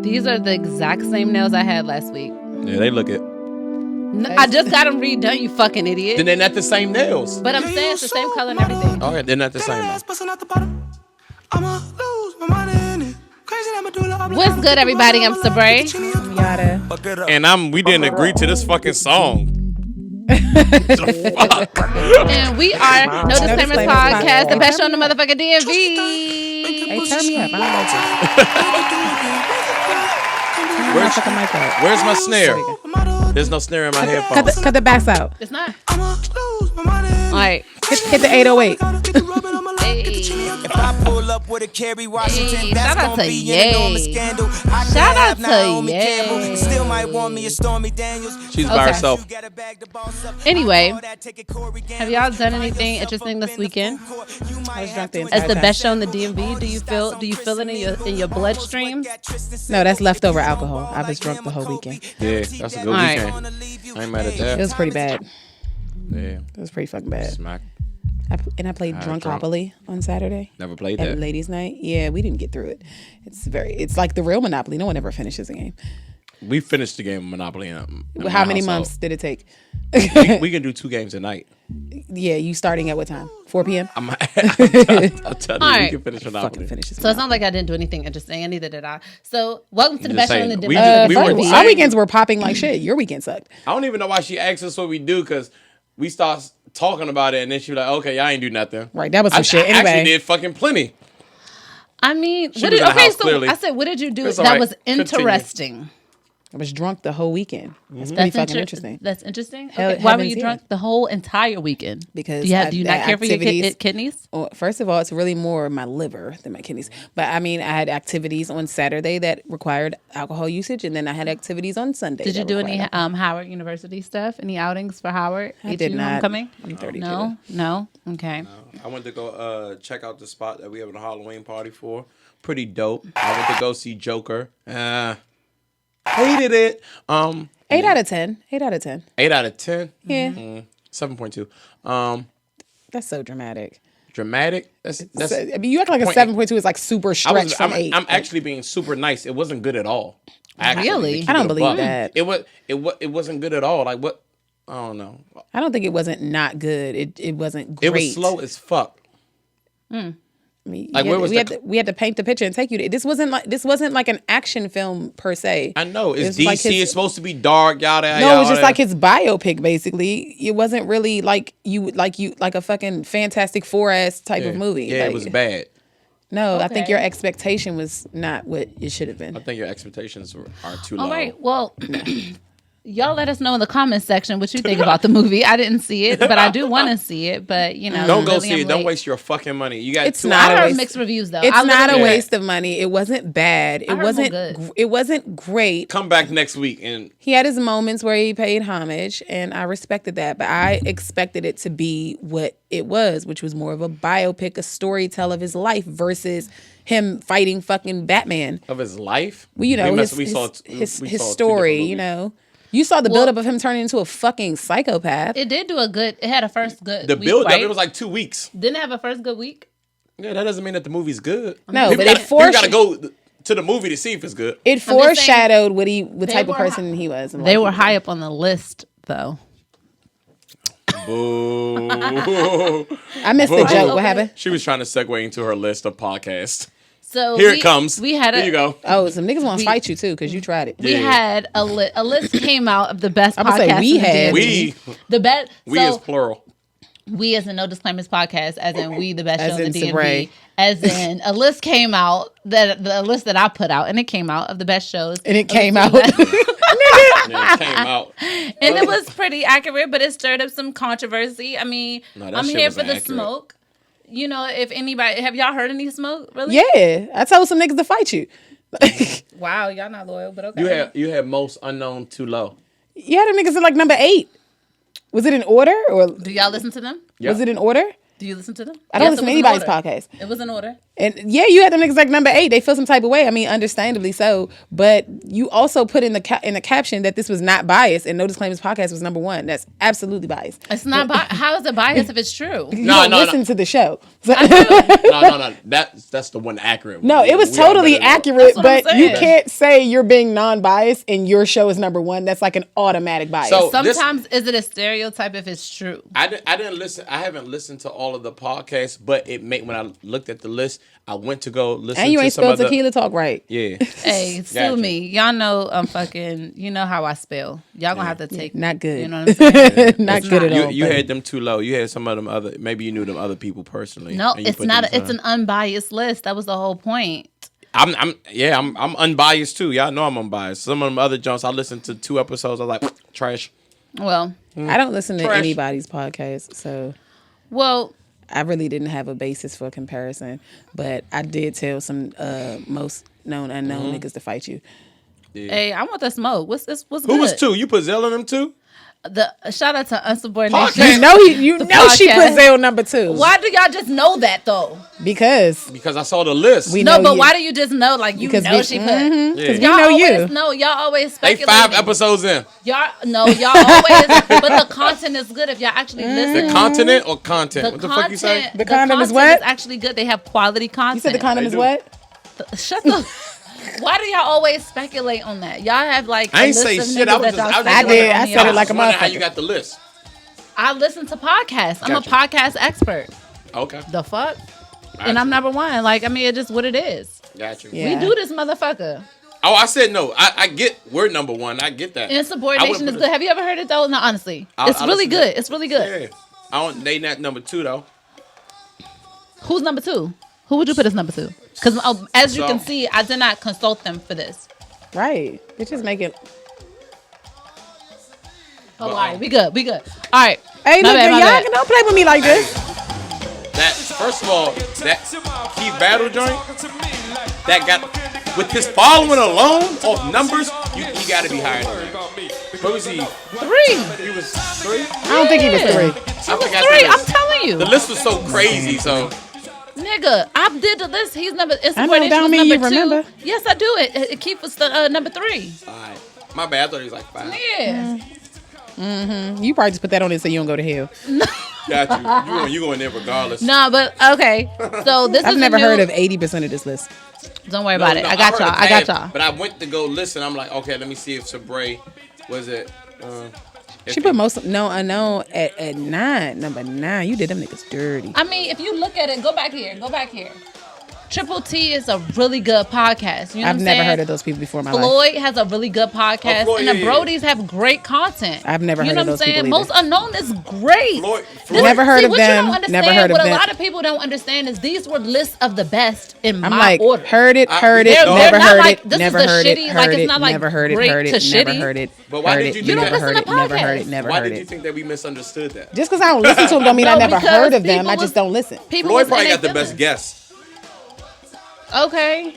These are the exact same nails I had last week. Yeah, they look it. No, I just got them redone, you fucking idiot. Then they're not the same nails. But I'm saying it's the same color and everything. Okay, they're not the same. What's good, everybody? I'm Sabrae. Yadda. And we didn't agree to this fucking song. The fuck? And we are No Disclaimers Podcast, the best show on the motherfucking DMV. Hey, turn me up. I don't like it. Where's my snare? There's no snare in my headphones. Cut the bass out. It's not. All right. Hit the 808. If I pull up with a Kerry Washington, that's gonna be an enormous scandal. Shout out to Ye. Still might want me a Stormy Daniels. She's by herself. Anyway, have y'all done anything interesting this weekend? I was drunk the entire As the time. best show in the DMV, do you feel it in your bloodstream? No, that's leftover alcohol. I was drunk the whole weekend. Yeah, that's a good All right. weekend. I ain't mad at that. It was pretty bad. Yeah. It was pretty fucking bad. Smack. I played Drunkopoly on Saturday. Never played At that. ladies' night. Yeah, we didn't get through it. It's like the real Monopoly. No one ever finishes a game. We finished the game of Monopoly. In How my many household. months did it take? We can do 2 games a night. Yeah, you starting at what time? 4 p.m.? I'll tell you, All we right. can finish Monopoly. Fucking finishes. So it's not like I didn't do anything interesting, and neither did I. So welcome to the Just best show in the saying, DMV. we were Our saying- weekends were popping like shit. Your weekend sucked. I don't even know why she asked us what we do, because we start talking about it, and then she was like, okay, y'all ain't do nothing. Right, that was some I shit. actually Anyway, did fucking plenty. I mean, She was in the house, clearly. I said, what did you do It's that all right. was Continue. interesting? I was drunk the whole weekend. That's pretty fucking interesting. That's interesting. Hell, Okay. Why were haven't you seen drunk it. the whole entire weekend? Because do you not care for your activities- kidneys? Well, first of all, it's really more my liver than my kidneys. But I mean, I had activities on Saturday that required alcohol usage, and then I had activities on Sunday. Did you that do any required alcohol. Howard University stuff? Any outings for Howard? I did not. Homecoming? I'm 32. No. Okay. I went to go check out the spot that we have a Halloween party for. Pretty dope. I went to go see Joker. Hated it. 8 out of 10. 8 out of 10. 8 out of 10. Yeah, 7.2. that's so dramatic. Dramatic. That's I mean, you act like a Point- 7.2 is like super stretched from 8. I'm actually being super nice. It wasn't good at all. Actually, Really? to keep I don't it a believe buck. that. It wasn't good at all. Like what? I don't know. I don't think it wasn't not good. It wasn't great. It was slow as fuck. I mean, Like, we had to paint the picture and take you to. This wasn't like an action film per se. I know it's It was DC. like his- It's supposed to be dark. Yada. No, it was just like his biopic. Basically, it wasn't really like a fucking Fantastic Four ass type of movie. Yeah, Like, it was bad. No, I think Okay. your expectation was not what it should have been. I think your expectations are too low. All right. Well, y'all let us know in the comments section what you think about the movie. I didn't see it, but I do want to see it. But Don't go really see am it. Don't late. waste your fucking money. You got It's 2 not I a hours. heard waste- mixed reviews though. It's I not a literally- waste of money. It wasn't bad. It heard wasn't. more good. It wasn't great. Come back next week and He had his moments where he paid homage, and I respected that. But I expected it to be what it was, which was more of a biopic, a storytell of his life versus him fighting fucking Batman. of his life. Well, you know, We his saw two different story, you movies. know. You saw the buildup of him turning into a fucking psychopath. It did do a good. It had a first good. The week, build up, right? it was like 2 weeks. Didn't it have a first good week. Yeah, that doesn't mean that the movie's good. No, People but people gotta go to the movie to see if it's good. It just saying, foreshadowed what type of were person he was. and They what were he high up on the list though. Boo. I missed the joke. What happened? She was trying to segue into her list of podcasts. So Here it comes. We had Here you go. Oh, some niggas want to fight you too because you tried it. We Yeah. had a list came out of the best I'm gonna say podcasts. we in the had. DMV. We the best. as plural. We as in No Disclaimers Podcast, as in we the best As show in the in DMV, Sabrae. as in a list came out the list that I put out, and it came out of the best shows, And it came out. And it came out. and it was pretty accurate, but it stirred up some controversy. I mean, No, that I'm shit here wasn't for the accurate. smoke. You know, if anybody have y'all heard any smoke? Really? Yeah, I told some niggas to fight you. Wow, y'all not loyal, but okay. You had most unknown too low. Yeah, them niggas are like number 8. Was it in order or Do y'all listen to them? Yep. was it in order? Do you listen to them? I don't Yes, listen to it was in anybody's order. podcast. It was in order. And yeah, you had them niggas like number 8. They feel some type of way. I mean, understandably so. But you also put in the caption that this was not biased, and No Disclaimers podcast was number 1. That's absolutely biased. It's not how is it biased if it's true? You don't listen to the show. So- No. That's the one accurate. No, it was totally accurate, That's what I'm but you saying. can't say you're being non-biased and your show is number 1. That's like an automatic bias. So- Sometimes is it a stereotype if it's true? I didn't listen. I haven't listened to all of the podcasts, but when I looked at the list, I went to go listen. and you to ain't some spelled other, tequila talk right. Yeah. Hey, sue Gotcha. me. Y'all know I'm fucking. You know how I spell. Y'all gonna have to take. Not good. You know what I'm saying? Not good at all. You buddy. had them too low. You had some of them other. Maybe you knew them other people personally. No, and you it's put not. them It's to- an unbiased list. That was the whole point. I'm unbiased too. Y'all know I'm unbiased. Some of them other junks, I listened to 2 episodes. I was like, trash. Well, I don't listen to Trash. anybody's podcast, so well, I really didn't have a basis for comparison. But I did tell some most known unknown niggas to fight you. hey, I want the smoke. What's this? What's Who good? was 2? You put Zell in them too? The shout out to Unsubordination. Podcast. You know she put podcast. Zale number 2. Why do y'all just know that though? Because Because I saw the list. we No, know but you. why do you just know? Like you Because know we- she put. Yeah. we Y'all know you. always know. Y'all always They speculate. 5 episodes in. Y'all always. But the content is good if y'all actually listen. The continent or content? The What the fuck you say? content- The condom is content what? Is actually good. They have quality content. You said the condom They is do. what? Shut the. Why do y'all always speculate on that? Y'all have like. I a ain't list say of shit. niggas I was that just- y'all I was just I speculate did. on I y'all. said it like a Wondering how you motherfucker. got the list. I listen to podcasts. I'm Gotcha. a podcast expert. Okay. The fuck? And I'm number 1. Like, I mean, it's just what it is. Got you. Yeah. We do this, motherfucker. Oh, I said no. I get we're number 1. I get that. Insubordination is good. Have you ever heard it though? No, honestly, it's I really listen to good. it. It's really good. Yeah. I don't. They not number 2 though. Who's number 2? Who would you put as number 2? Because as you So- can see, I did not consult them for this. Right. It just make it. Oh, all right, we good. We good. All right. Hey, My look, bad, my y'all bad. don't play with me like this. That first of all, that key battle joint that got with his following alone of numbers, he got to be higher than that. What was he? 3. He was 3. I don't think he was 3. I He was forgot 3. the I'm list. telling you, The list was so crazy. So nigga. I did the list. He's number. I know, Insubordination don't was mean you number 2. remember. Yes, I do. It Keith was the number 3. all right, my bad. I thought he was like 5. Yeah. You probably just put that on it so you don't go to hell. Got you. You going there regardless. No, but okay. So this I've is never a new, heard of 80% of this list. Don't worry No, about it. no, I got heard y'all. of I got half, y'all. But I went to go listen. I'm like, okay, let me see if Sabrae was it. If She put most no unknown at 9, number 9. You did them niggas dirty. I mean, if you look at it, go back here. Triple T is a really good podcast. You know I've what I'm never saying? heard of those people before in my life. Floyd has a really good podcast, Floyd, and the yeah. Brodies have great content. I've never you heard know of what those I'm saying? people Most either. Unknown is great. Floyd, Never heard See, of what them. You don't understand, Never heard of what them. a lot of people don't understand is these were lists of the best in I'm my like, order. heard it, They're never not heard like- it, this never is the heard it, shitty, like, heard it's it, not like never heard it, great heard to it, never shitty. heard it. But why heard did it, you You do don't that? never listen heard to it, never heard podcasts. it, never Why heard did you it. think that we misunderstood that? Just because I don't listen to them don't mean I No, never because heard of them. people I was- just don't listen. People Floyd was probably in got the their best feelings. guess. Okay,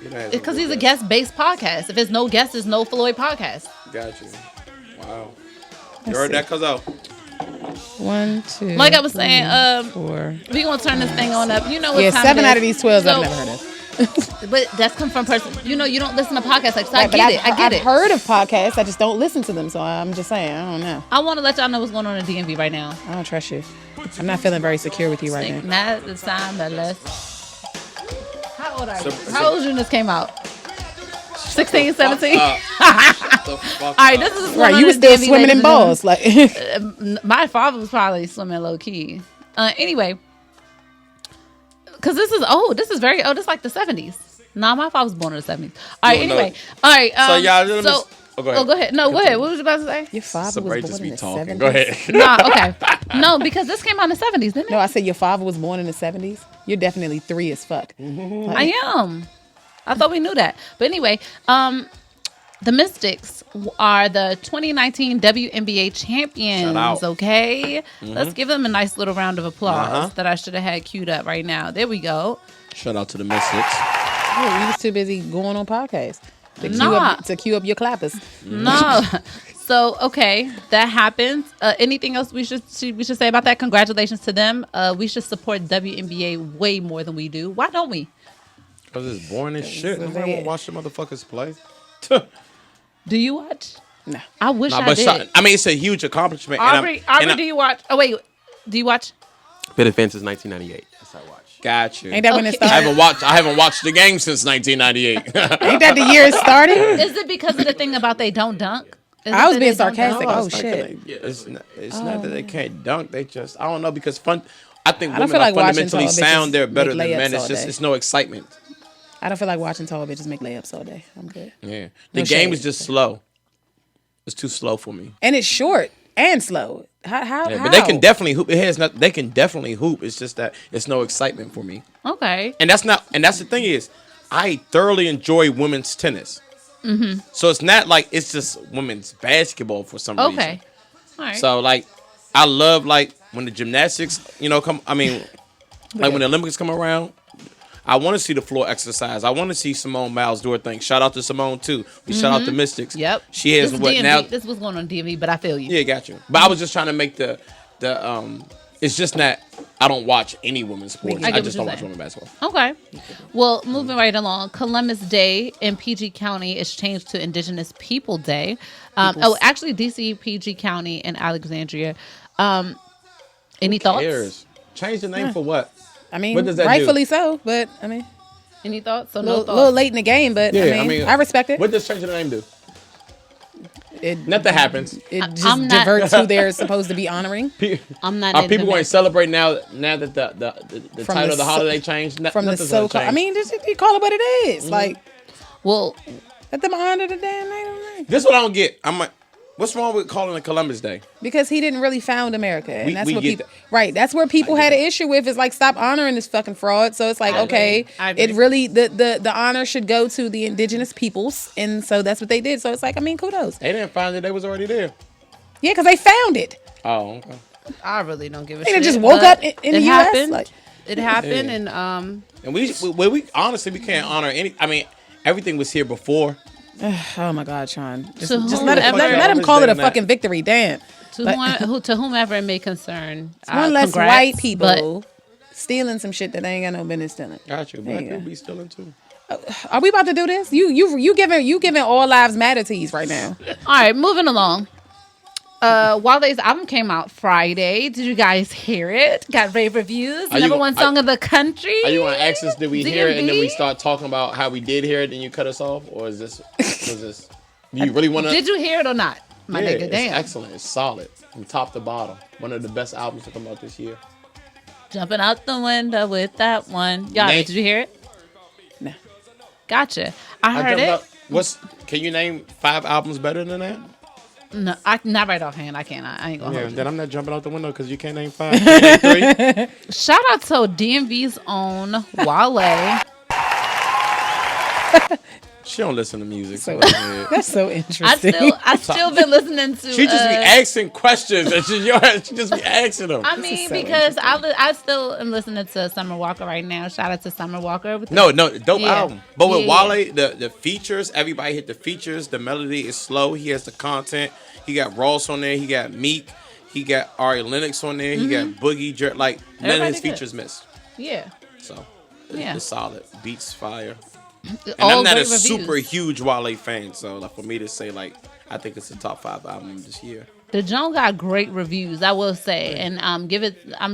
You know, has because good he's a guess. guest-based podcast. If it's no guest, it's no Floyd podcast. Got you. Wow. You heard that, cuz out. 1, 2. Like I was saying, 4. we gonna turn this thing on up. You know what Yeah, time 7 it out is. of these 12 So- I've never heard of. But that's come from person. You know, you don't listen to podcasts like so. I Right, but get it. I get I've it. heard of podcasts. I just don't listen to them. So I'm just saying, I don't know. I want to let y'all know what's going on in DMV right now. I don't trust you. I'm not feeling very secure with you right Like, now. not the time, but less. How old are you? So- How old was you when this came out? 16, 17? Shut the fuck All right, up. this is what's Right, going you on was in still DMV, swimming ladies in and balls. Like, gentlemen. My father was probably swimming low key. Anyway, because this is old. This is very old. It's like the 70s. Nah, my father was born in the 70s. All right, No, no. anyway. All right. So y'all let me- So, oh, go ahead. go ahead. No, go ahead. What was you about to say? your father Sabrae was just born be in the talking. 70s. Go ahead. Nah, okay. No, because this came out in the 70s, didn't it? No, I said your father was born in the 70s. You're definitely 3 as fuck. I am. I thought we knew that. But anyway, the Mystics are the 2019 WNBA champions. Shout out. Okay, let's give them a nice little round of applause Uh-huh. that I should have had queued up right now. There we go. Shout out to the Mystics. Yeah, you was too busy going on podcasts to Nah. queue up your clappers. No. So okay, that happens. Anything else we should say about that? Congratulations to them. We should support WNBA way more than we do. Why don't we? Because it's boring as shit. Nobody want to watch the motherfuckers play. Do you watch? No. I wish I did. I mean, it's a huge accomplishment. Aubrey, do you watch? Oh wait, do you watch? Been a fan since 1998. Yes, I watch. Got you. Ain't that when it started? I haven't watched the game since 1998. Ain't that the year it started? Is it because of the thing about they don't dunk? I was being sarcastic. Oh shit! It's not that they can't dunk. They just I don't know because fun. I think I don't women feel are like watching fundamentally tall sound. bitches They're better make than men. layups It's all just day. it's no excitement. I don't feel like watching tall bitches make layups all day. I'm good. Yeah, the No game shade. is just slow. It's too slow for me. And it's short and slow. How? Yeah, but they can definitely hoop. They can definitely hoop. It's just that it's no excitement for me. Okay. And that's the thing is, I thoroughly enjoy women's tennis. Mm-hmm. So it's not like it's just women's basketball for some reason. Okay. All right. So like, I love like when the gymnastics, come. I mean, like when the Olympics come around, I want to see the floor exercise. I want to see Simone Biles do her thing. Shout out to Simone too. We shout out to Mystics. Yep. She has this what DMV, now? This was going on DMV, but I feel you. Yeah, got you. But I was just trying to make the It's just that I don't watch any women's sports. I get I what just you're don't watch saying. women's basketball. Okay. Well, moving right along, Columbus Day in PG County is changed to Indigenous People Day. Actually, DC, PG County, and Alexandria. Any thoughts? Cares? Change the name for what? I mean, What does that rightfully so, but I mean, Any thoughts? So a no little, thoughts. little late in the game, but I respect it. What does changing the name do? It Nothing happens. It I'm just not- diverts who they're supposed to be honoring I'm not. Are into people going to that. celebrate now that the From title the of the so- holiday changed? from the Nothing's gonna so-called. I change. mean, just you call it what it is. Like, Well, let them honor the damn name. This is what I don't get. I'm like, what's wrong with calling it Columbus Day? Because he didn't really found America, and that's we what get people right. That's where people had an issue with. Is like, stop honoring this fucking fraud. So it's like, I okay, agree. I agree. it really the honor should go to the indigenous peoples, and so that's what they did. So it's like, I mean, kudos. They didn't find it. They was already there. Yeah, because they found it. Oh, okay. I really don't give a They shit. just woke but up in the it U.S. happened. Like, It happened, Yeah. and And we honestly we can't honor any. I mean, everything was here before. oh my God, Sean, just So let whoever- him call it a That- fucking victory. Damn. to whomever it may concern, One less congrats, white people but stealing some shit that they ain't got no business stealing. Got you. There Black you go. people be stealing too. Are we about to do this? You giving all lives matter teas right now. All right, moving along. Wale's album came out Friday. Did you guys hear it? Got rave reviews. Are you- Number one song of the country. Are you going to ask us, did we hear it, and then we DMV? start talking about how we did hear it, and you cut us off? Or is this, was this, do you really want to? Did you hear it or not? My nigga, it's damn. excellent. It's solid from top to bottom. One of the best albums to come out this year. Jumping out the window with that one. Y'all, Name- did you hear it? No. Gotcha. I heard jumped it. out- Can you name 5 albums better than that? No, not right offhand. I can't. I ain't gonna Yeah, hold you. then I'm not jumping out the window because you can't name 5. You can name 3. Shout out to DMV's own Wale. She don't listen to music. So- go ahead. That's so I interesting. still been listening to. She just be asking questions, and she just be asking them. I mean, so because I still am listening to Summer Walker right now. Shout out to Summer Walker. With No, dope Yeah. album. But with Yeah. Wale, the features, everybody hit the features. The melody is slow. He has the content. He got Ross on there. He got Meek. He got Ari Lennox on there. He got Boogie. Like none of Everybody his good. features missed. Yeah. So Yeah. it's solid. Beats fire. And All I'm not a great reviews. super huge Wale fan, so like for me to say like I think it's a top 5 album this year. The Joan got great reviews, I will say, and I'm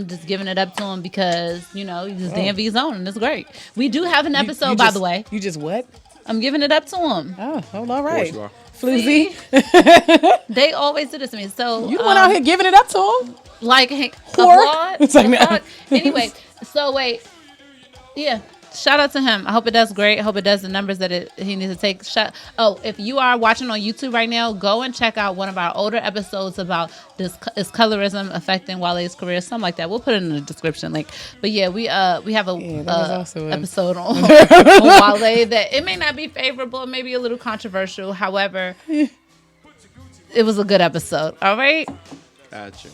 just giving it up to him because he's just DMV's own, and it's great. We do have an episode, by the way. You just what? I'm giving it up to him. Oh, all Of right. course you are. Floozy. They always do this to me. So You went out here giving it up to him? like hey, Whore. applaud, It's like, no. applaud. Anyway, so wait, yeah. Shout out to him. I hope it does great. I hope it does the numbers that he needs to take. If you are watching on YouTube right now, go and check out one of our older episodes about is colorism affecting Wale's career, something like that. We'll put it in the description link. But yeah, we have that was also a- episode on Wale that it may not be favorable, it may be a little controversial. However, it was a good episode. All right. Gotcha.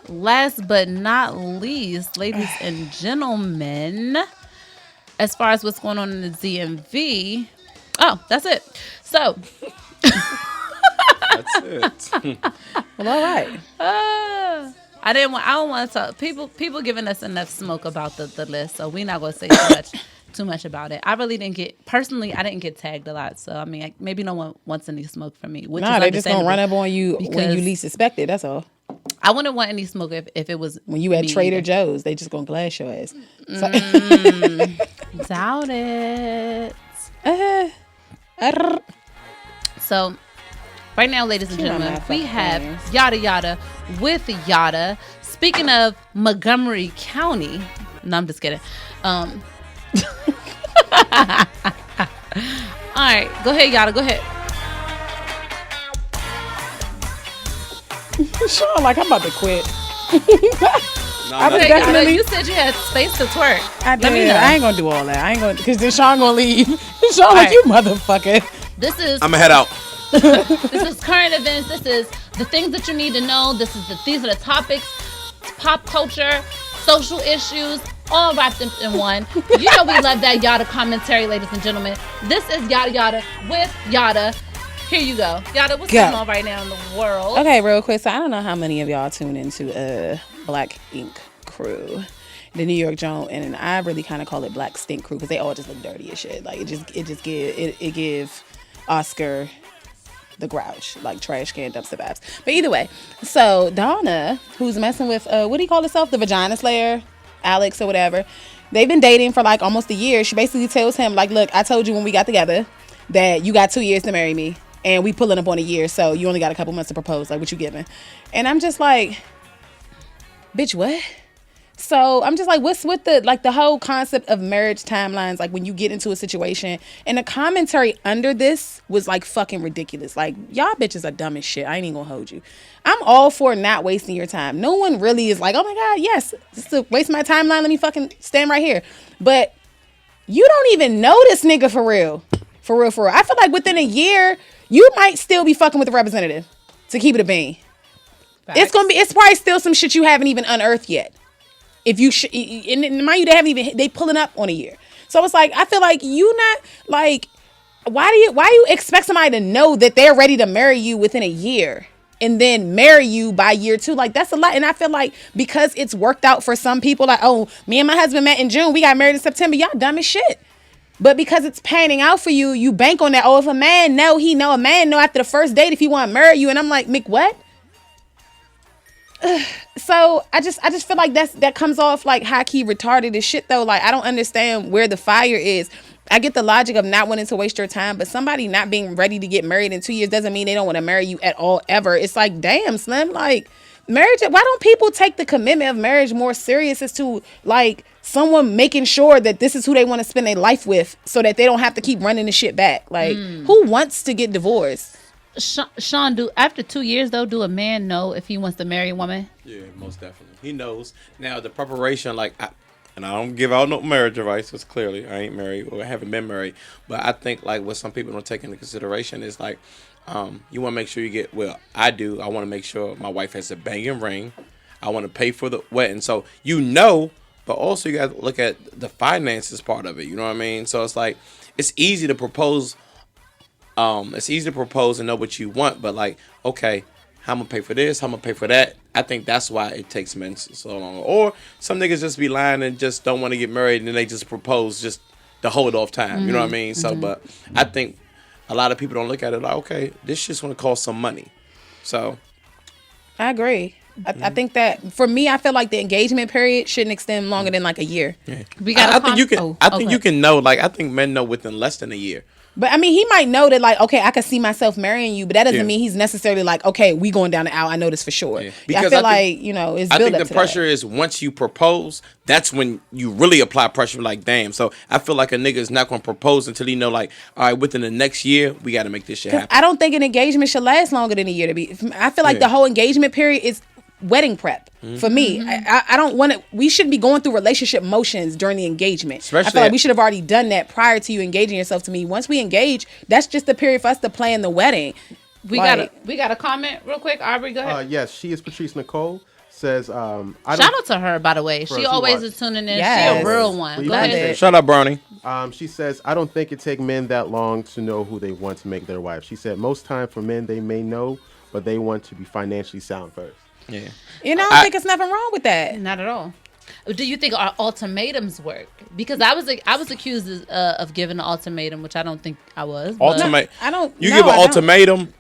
Last but not least, ladies and gentlemen, as far as what's going on in the DMV, that's it. So, That's it. Well, all right. I don't want to talk. People giving us enough smoke about the list, so we're not gonna say too much about it. I really didn't get I didn't get tagged a lot, so I mean, maybe no one wants any smoke from me. Nah, they just gonna run up on you when you least expect it. That's all. I wouldn't want any smoke if it was when you at Trader Joe's. They just gonna glass your ass. Doubt it. So, right now, ladies and gentlemen, we have Yadda Yadda with Yatta. Speaking of Montgomery County, no, I'm just kidding. All right, go ahead, Yatta. Go ahead. Sean, like I'm about to quit. Definitely. You said you had space to twerk. I did. Let me know. I ain't gonna do all that. I ain't gonna because then Sean gonna leave. Sean, like you motherfucker. I'm gonna head out. This is current events. This is the things that you need to know. These are the topics, pop culture, social issues, all wrapped in one. You know we love that Yatta commentary, ladies and gentlemen. This is Yadda Yadda with Yatta. Here you go. Yatta, what's going on right now in the world? Okay, real quick. So I don't know how many of y'all tune into Black Ink Crew, the New York Jones, and I really kind of call it Black Stink Crew because they all just look dirty as shit. Like it give Oscar the Grouch, like trash can dumpster vibes. But either way, so Donna, who's messing with what do you call herself, the Vagina Slayer, Alex or whatever, they've been dating for like almost a year. She basically tells him like, look, I told you when we got together that you got 2 years to marry me. And we pulling up on a year, so you only got a couple months to propose. Like, what you giving? And I'm just like, bitch, what? So I'm just like, what's with the whole concept of marriage timelines? Like when you get into a situation, and the commentary under this was like fucking ridiculous. Like y'all bitches are dumb as shit. I ain't even gonna hold you. I'm all for not wasting your time. No one really is like, oh my God, yes, just to waste my timeline. Let me fucking stand right here. But you don't even know this nigga for real. For real. I feel like within a year, you might still be fucking with the representative, to keep it a bean. Facts. It's probably still some shit you haven't even unearthed yet. If you and mind you, they pulling up on a year. So it's like, I feel like you not like, why do you expect somebody to know that they're ready to marry you within a year and then marry you by year 2? Like that's a lot. And I feel like because it's worked out for some people, like, oh, me and my husband met in June, we got married in September. Y'all dumb as shit. But because it's panning out for you, you bank on that. Oh, if a man know, he know. A man know after the first date if he want to marry you. And I'm like, Mick, what? So I just feel like that comes off like high-key retarded as shit, though. Like, I don't understand where the fire is. I get the logic of not wanting to waste your time, but somebody not being ready to get married in 2 years doesn't mean they don't want to marry you at all, ever. It's like, damn, Slim, like, marriage, why don't people take the commitment of marriage more serious as to, like, someone making sure that this is who they want to spend their life with so that they don't have to keep running the shit back? Like, who wants to get divorced? Sean, after 2 years, though, do a man know if he wants to marry a woman? Yeah, most definitely. He knows. Now, the preparation, like, and I don't give out no marriage advice because clearly I ain't married or haven't been married. But I think, like, what some people don't take into consideration is, like, you want to make sure you get, well, I do. I want to make sure my wife has a banging ring. I want to pay for the wedding. So, but also you got to look at the finances part of it. You know what I mean? So, it's like, it's easy to propose. It's easy to propose and know what you want. But, like, okay, how I'm going to pay for this? How I'm going to pay for that? I think that's why it takes men so long. Or some niggas just be lying and just don't want to get married and then they just propose just to hold off time. You know what I mean? So, but I think a lot of people don't look at it like, okay, this shit's going to cost some money. So. I agree. I think that for me, I feel like the engagement period shouldn't extend longer than like a year. Yeah. I think you can. I think you can know. Like I think men know within less than a year. But I mean, he might know that, like, okay, I could see myself marrying you, but that doesn't mean he's necessarily like, okay, we going down the aisle. I know this for sure. Yeah. Because I feel like, you know, it's built up to that. I think the pressure is once you propose, that's when you really apply pressure. Like, damn. So I feel like a nigga is not going to propose until he know, like, all right, within the next year, we got to make this shit happen. I don't think an engagement should last longer than a year. I feel like the whole engagement period is wedding prep for me. I don't want to. We shouldn't be going through relationship motions during the engagement. Especially I feel like we should have already done that prior to you engaging yourself. To me, once we engage, that's just the period for us to plan the wedding. We got a comment real quick. Aubrey, go ahead. Yes, she is Patrice Nicole. says, Shout out to her, by the way. She always is tuning in. Yes. She a real one. Go ahead. Shut up, Brownie. She says, I don't think it take men that long to know who they want to make their wife. She said, most time for men, they may know, but they want to be financially sound first. Yeah. I don't think it's nothing wrong with that. Not at all. Do you think our ultimatums work? Because I was accused of giving an ultimatum, which I don't think I was. Ultimate. I don't. You no, give an I don't. ultimatum,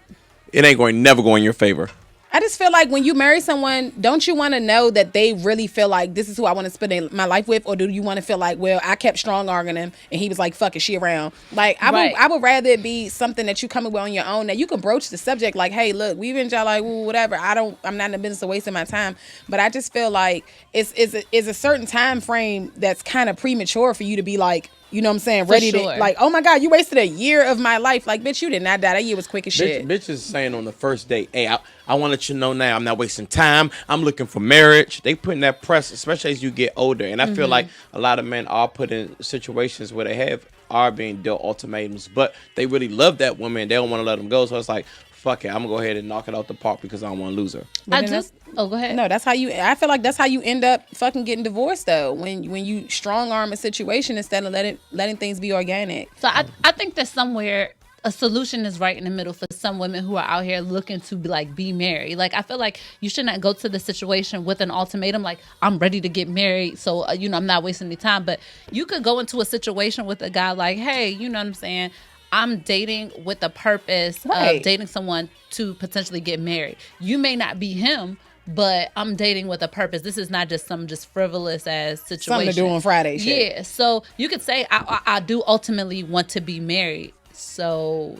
it ain't never go in your favor. I just feel like when you marry someone, don't you want to know that they really feel like this is who I want to spend my life with, or do you want to feel like, well, I kept strong arming him and he was like, fuck it, she around. Like I would rather it be something that you come up with on your own, that you can broach the subject like, hey, look, we've been like, whatever. I'm not in the business of wasting my time, but I just feel like it's a certain time frame that's kind of premature for you to be like, you know what I'm saying? Ready to, like, oh my God, you wasted a year of my life. Like, bitch, you did not die. That year was quick as shit. Bitch is saying on the first date, hey, I want to let you know now I'm not wasting time. I'm looking for marriage. They putting that press, especially as you get older. And I feel like a lot of men are put in situations where they are being dealt ultimatums, but they really love that woman. They don't want to let them go. So it's like, fuck it, I'm going to go ahead and knock it out the park because I don't want to lose her. Go ahead. No, I feel like that's how you end up fucking getting divorced though. When you strong arm a situation instead of letting things be organic. So I think that somewhere a solution is right in the middle for some women who are out here looking to be married. Like, I feel like you should not go to the situation with an ultimatum like, I'm ready to get married, so I'm not wasting any time. But you could go into a situation with a guy like, hey, you know what I'm saying, I'm dating with the purpose of dating someone to potentially get married. You may not be him, but I'm dating with a purpose. This is not just some frivolous ass situation. Something to do on Friday shit. Yeah, so you could say, I do ultimately want to be married. So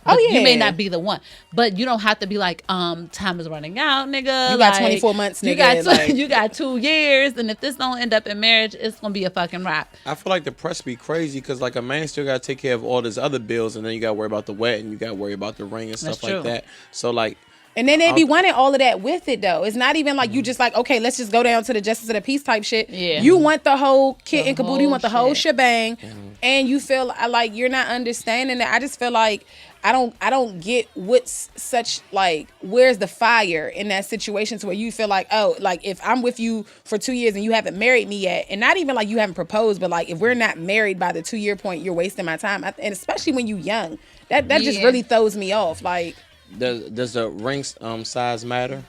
you may not be the one, but you don't have to be like, time is running out, nigga. You got 24 months, nigga. You got 2 years, and if this don't end up in marriage, it's gonna be a fucking wrap. I feel like the press be crazy because like a man still got to take care of all his other bills, and then you got to worry about the wedding, you got to worry about the ring and stuff like that. So like. And then they be wanting all of that with it, though. It's not even like you just like, okay, let's just go down to the justice of the peace type shit. Yeah. You want the whole kit and caboodle. You want the whole shebang. And you feel like you're not understanding that. I just feel like I don't get what's such like, where's the fire in that situation to where you feel like, oh, like if I'm with you for 2 years and you haven't married me yet, and not even like you haven't proposed, but like if we're not married by the 2-year point, you're wasting my time. And especially when you young, that just really throws me off. Like, Does the ring size matter?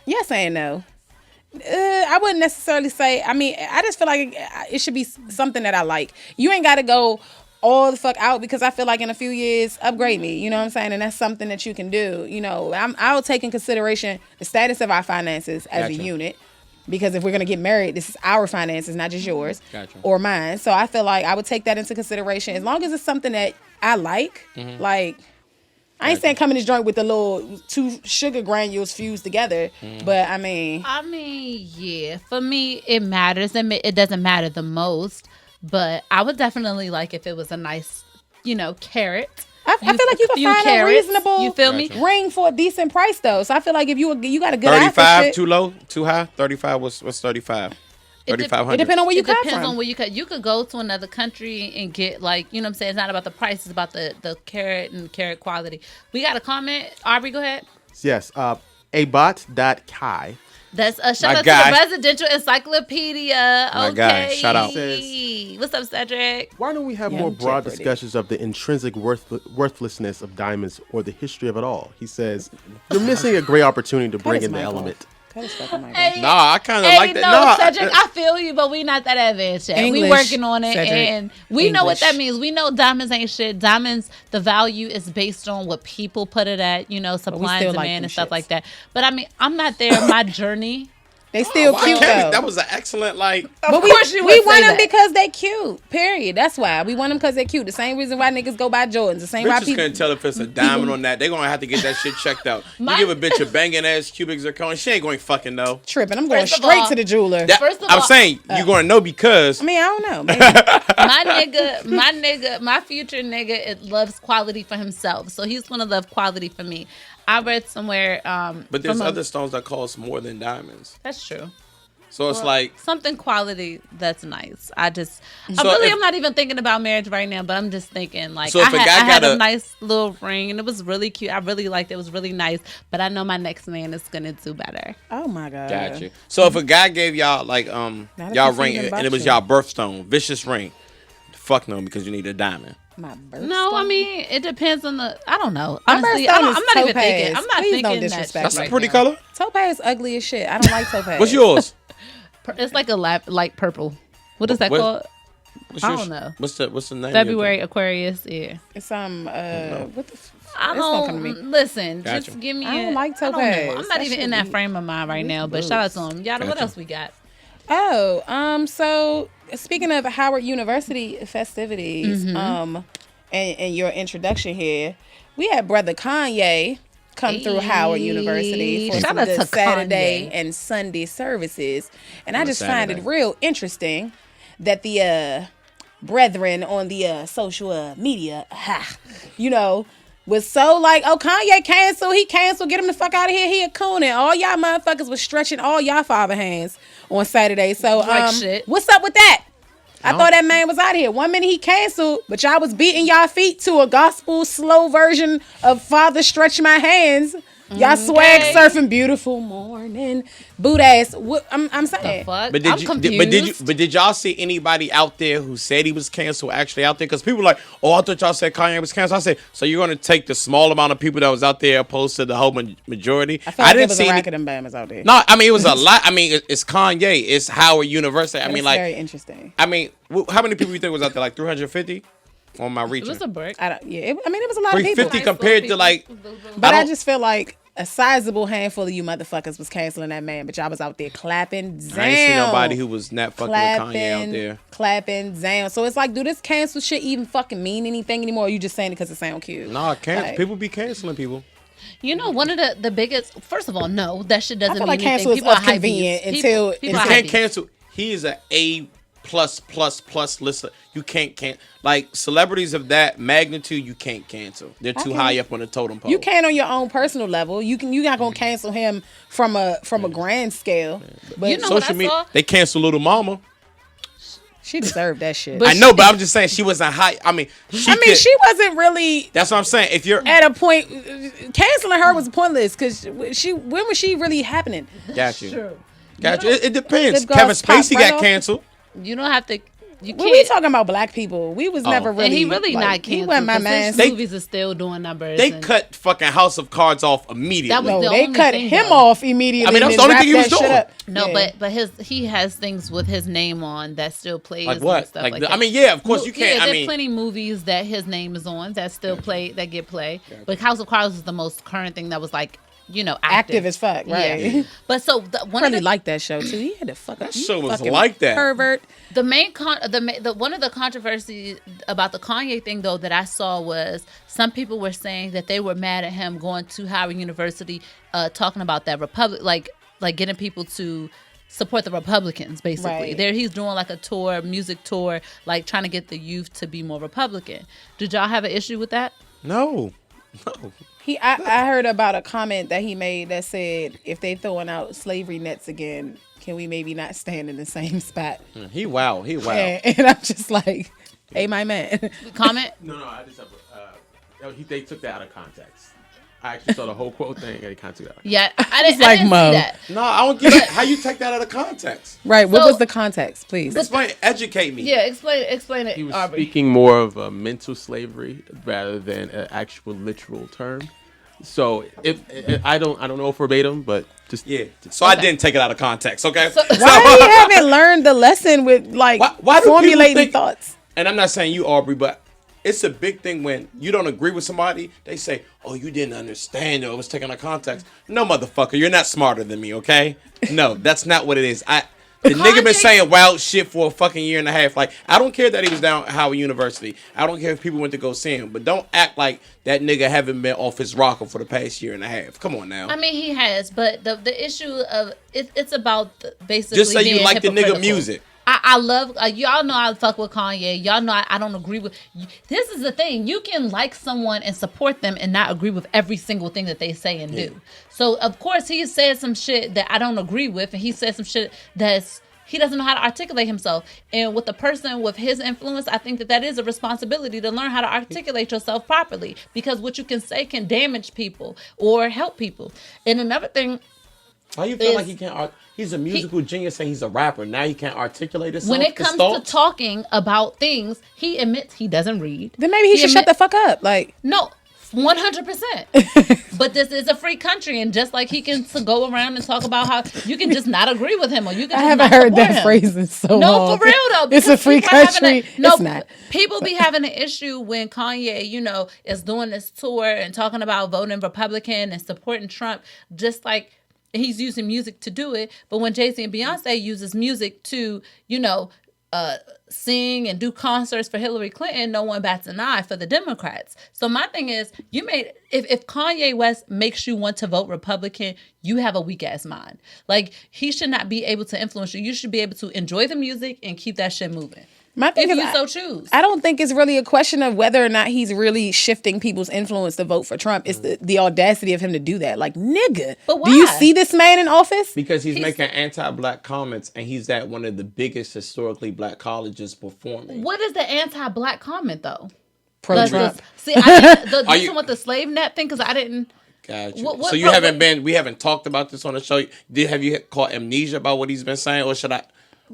Yes and no. I wouldn't necessarily say. I mean, I just feel like it should be something that I like. You ain't got to go all the fuck out because I feel like in a few years, upgrade me. You know what I'm saying? And that's something that you can do. I'll take in consideration the status of our finances as a unit. Because if we're going to get married, this is our finances, not just yours or mine. So I feel like I would take that into consideration. As long as it's something that I like, like... I ain't saying come in this joint with the little 2 sugar granules fused together, but I mean, yeah. For me, it matters. It doesn't matter the most, but I would definitely like if it was a nice, carat. I feel like you can find a reasonable you feel me? ring for a decent price though. So I feel like if you got a good 35 too low, too high. 35 what's 35? 3,500. It depends on where you come from. It depends on where you come. You could go to another country and get like, you know what I'm saying? It's not about the price. It's about the carat and carat quality. We got a comment. Aubrey, go ahead. Yes. Abot.kai. That's a shout out to the Residential Encyclopedia. My guy. Shout out. What's up, Cedric? Why don't we have more broad discussions of the intrinsic worthlessness of diamonds or the history of it all? He says, you're missing a great opportunity to bring in the element. I kind of like that. Cedric, I feel you, but we not that advanced yet. We working on it, Cedric. And we know what that means. We know diamonds ain't shit. Diamonds, the value is based on what people put it at, supply and demand and stuff like that. But I mean, I'm not there. My journey. They still cute though. That was an excellent But we want them because they cute. Period. That's why we want them because they're cute. The same reason why niggas go buy Jordans. The same why people couldn't tell if it's a diamond on that. They're gonna have to get that shit checked out. You give a bitch a banging ass cubic zirconia, she ain't going fucking know. Tripping. I'm going straight to the jeweler. I'm saying you're gonna know because. I mean, I don't know. My future nigga, it loves quality for himself, so he's gonna love quality for me. I read somewhere. But there's other stones that cost more than diamonds. That's true. So it's like something quality that's nice. I'm So not even thinking about marriage right now, but I'm just thinking like So if a guy I had got a a- nice little ring and it was really cute. I really liked it. It was really nice, but I know my next man is gonna do better. Oh my god. got you. So if a guy gave y'all like y'all if ring he's even and it was about y'all birthstone, vicious ring, fuck no, because you need a diamond. My birthstone. No, I mean it depends on the. I don't know. My Honestly, birthstone I'm is not even topaz. thinking. I'm not Please thinking don't that disrespect shit That's me. a right pretty now. color. Topaz ugly as shit. I don't like topaz. What's yours? It's like a light purple. What is that What- called? What's I yours? don't know. What's the name? February Aquarius. Yeah. It's what the? I it's not coming to me. don't listen. Gotcha. Just give me. I don't like I don't know. topaz. I'm not That even shit in that be frame of mind right now. But shout out to him. Yadda, what Gotcha. else we got? Oh, so speaking of Howard University festivities, and your introduction here, we had brother Kanye come through Howard University for Shout some out good to Saturday Kanye. and Sunday services, and On I a just find it Saturday. real interesting that the brethren on the social media, was so like, oh, Kanye he canceled, get him the fuck out of here, he a coon, and all y'all motherfuckers was stretching all y'all father hands on Saturday. So, Like shit. what's up with that? I No. thought that man was out of here. 1 minute he canceled, but y'all was beating y'all feet to a gospel slow version of Father Stretch My Hands. Y'all swag surfing, beautiful morning, boot ass. What I'm saying. Fuck. But I'm did you? confused. But did y'all see anybody out there who said he was canceled actually out there? Because people were like, oh, I thought y'all said Kanye was canceled. I said, so you're going to take the small amount of people that was out there opposed to the whole majority? I feel like didn't it was see a any- rack of them bammers out there. No, I mean it was a lot. I mean it's Kanye. It's Howard University. I That's mean like, very interesting. I mean, how many people you think was out there? Like 350 on my It reaching. was a brick. I mean, it was a lot of people. 350 compared to like. But I don't- just feel like a sizable handful of you motherfuckers was canceling that man, but y'all was out there clapping down. I ain't see nobody who was not fucking with Kanye out there. clapping down. So it's like, do this cancel shit even fucking mean anything anymore? Or are you just saying it because it sound cute? Nah, cancel. Like- People be canceling people. You know, one of the biggest. First of all, no, that shit doesn't I feel mean like cancel anything. is People are inconvenient hypebeasts. until- People You are can't hypebeasts. cancel. He is a A plus lister. You can't like celebrities of that magnitude. You can't cancel. They're too high up on the totem pole. You can on your own personal level. You're not gonna cancel him from a grand scale. But You know what Social I media. saw? They cancel Little Mama. she deserved that shit. But I know, but I'm just saying she wasn't high. I mean, I mean, she wasn't really That's what I'm saying. If you're at a point. Canceling her was pointless because when was she really happening? got you. Got you. It depends. Them Kevin girls pop Spacey right got off. canceled. You don't have to. You When we can't. talking about black people, we was never really. And he really like, not He canceled. wasn't my 'cause man. his They- movies are still doing numbers. They and cut fucking House of Cards off immediately. That was No, the they only cut thing, him though. off immediately. I mean, that was and the only then thing he wrapped was that shit doing. up. No, Yeah. but he has things with his name on that still plays. Like And what? stuff Like like the- that. I mean, yeah, of course you can't. Yeah, I there are mean, plenty movies that his name is on that still play that get play. But House of Cards is the most current thing that was like active as fuck, right? Yeah. But so one Really of the, liked that show too. He had to fuck That you show was fucking like that. pervert. the main one of the controversies about the Kanye thing though that I saw was some people were saying that they were mad at him going to Howard University, talking about that Republic, like getting people to support the Republicans basically. Right. There he's doing like a tour, music tour, like trying to get the youth to be more Republican. Did y'all have an issue with that? no. I heard about a comment that he made that said if they throwing out slavery nets again, can we maybe not stand in the same spot? He wow. And I'm just like, hey, my man. Comment? No, I just have they took that out of context. I actually saw the whole quote thing and they kind of took that out. Yeah, I didn't, like I didn't Mo. see that. No, I don't get it. How you take that out of context? Right. What So- was the context, please? Explain. Educate me. Yeah, explain it, He was Aubrey. speaking more of a mental slavery rather than an actual literal term. So if I don't know verbatim, but just Yeah. So I didn't take it out of context. Okay. Why you haven't learned the lesson with like Why do people formulating think- thoughts? And I'm not saying you, Aubrey, but it's a big thing when you don't agree with somebody. They say, "Oh, you didn't understand. Or it was taken out of context." No, motherfucker, you're not smarter than me. Okay? No, that's not what it is. The nigga been Kanye- saying wild shit for a fucking year and a half. Like, I don't care that he was down at Howard University. I don't care if people went to go see him. But don't act like that nigga haven't been off his rocker for the past year and a half. Come on now. I mean, he has, but the issue of it's about basically Just say you being like the nigga hypocritical. music. I love y'all know I fuck with Kanye. Y'all know I don't agree with. This is the thing. You can like someone and support them and not agree with every single thing that they say and do. So of course he said some shit that I don't agree with, and he said some shit that's. He doesn't know how to articulate himself. And with a person with his influence, I think that is a responsibility to learn how to articulate yourself properly. Because what you can say can damage people or help people. And another thing. Why you feel like he can't? He's a musical genius and he's a rapper. Now he can't articulate himself. When it comes to talking about things, he admits he doesn't read. Then maybe he should shut the fuck up. Like no. 100%. But this is a free country, and just like he can go around and talk about how you can just not agree with him, or you can. Just I haven't heard that phrase in so long. No, for real though. It's a free country. It's not. People be having an issue when Kanye, is doing this tour and talking about voting Republican and supporting Trump, just like he's using music to do it. But when Jay-Z and Beyonce uses music to, sing and do concerts for Hillary Clinton, no one bats an eye for the Democrats. So my thing is, if Kanye West makes you want to vote Republican, you have a weak ass mind. Like, he should not be able to influence you. You should be able to enjoy the music and keep that shit moving. My thing if is, you so choose. I don't think it's really a question of whether or not he's really shifting people's influence to vote for Trump. It's the audacity of him to do that. Like, nigga, but why? Do you see this man in office? Because he's making anti-black comments, and he's at one of the biggest historically black colleges performing. What is the anti-black comment though? Pro-Trump. See, I didn't with the slave net thing because I didn't. Gotcha. So you haven't we haven't talked about this on the show. Have you caught amnesia about what he's been saying, or should I?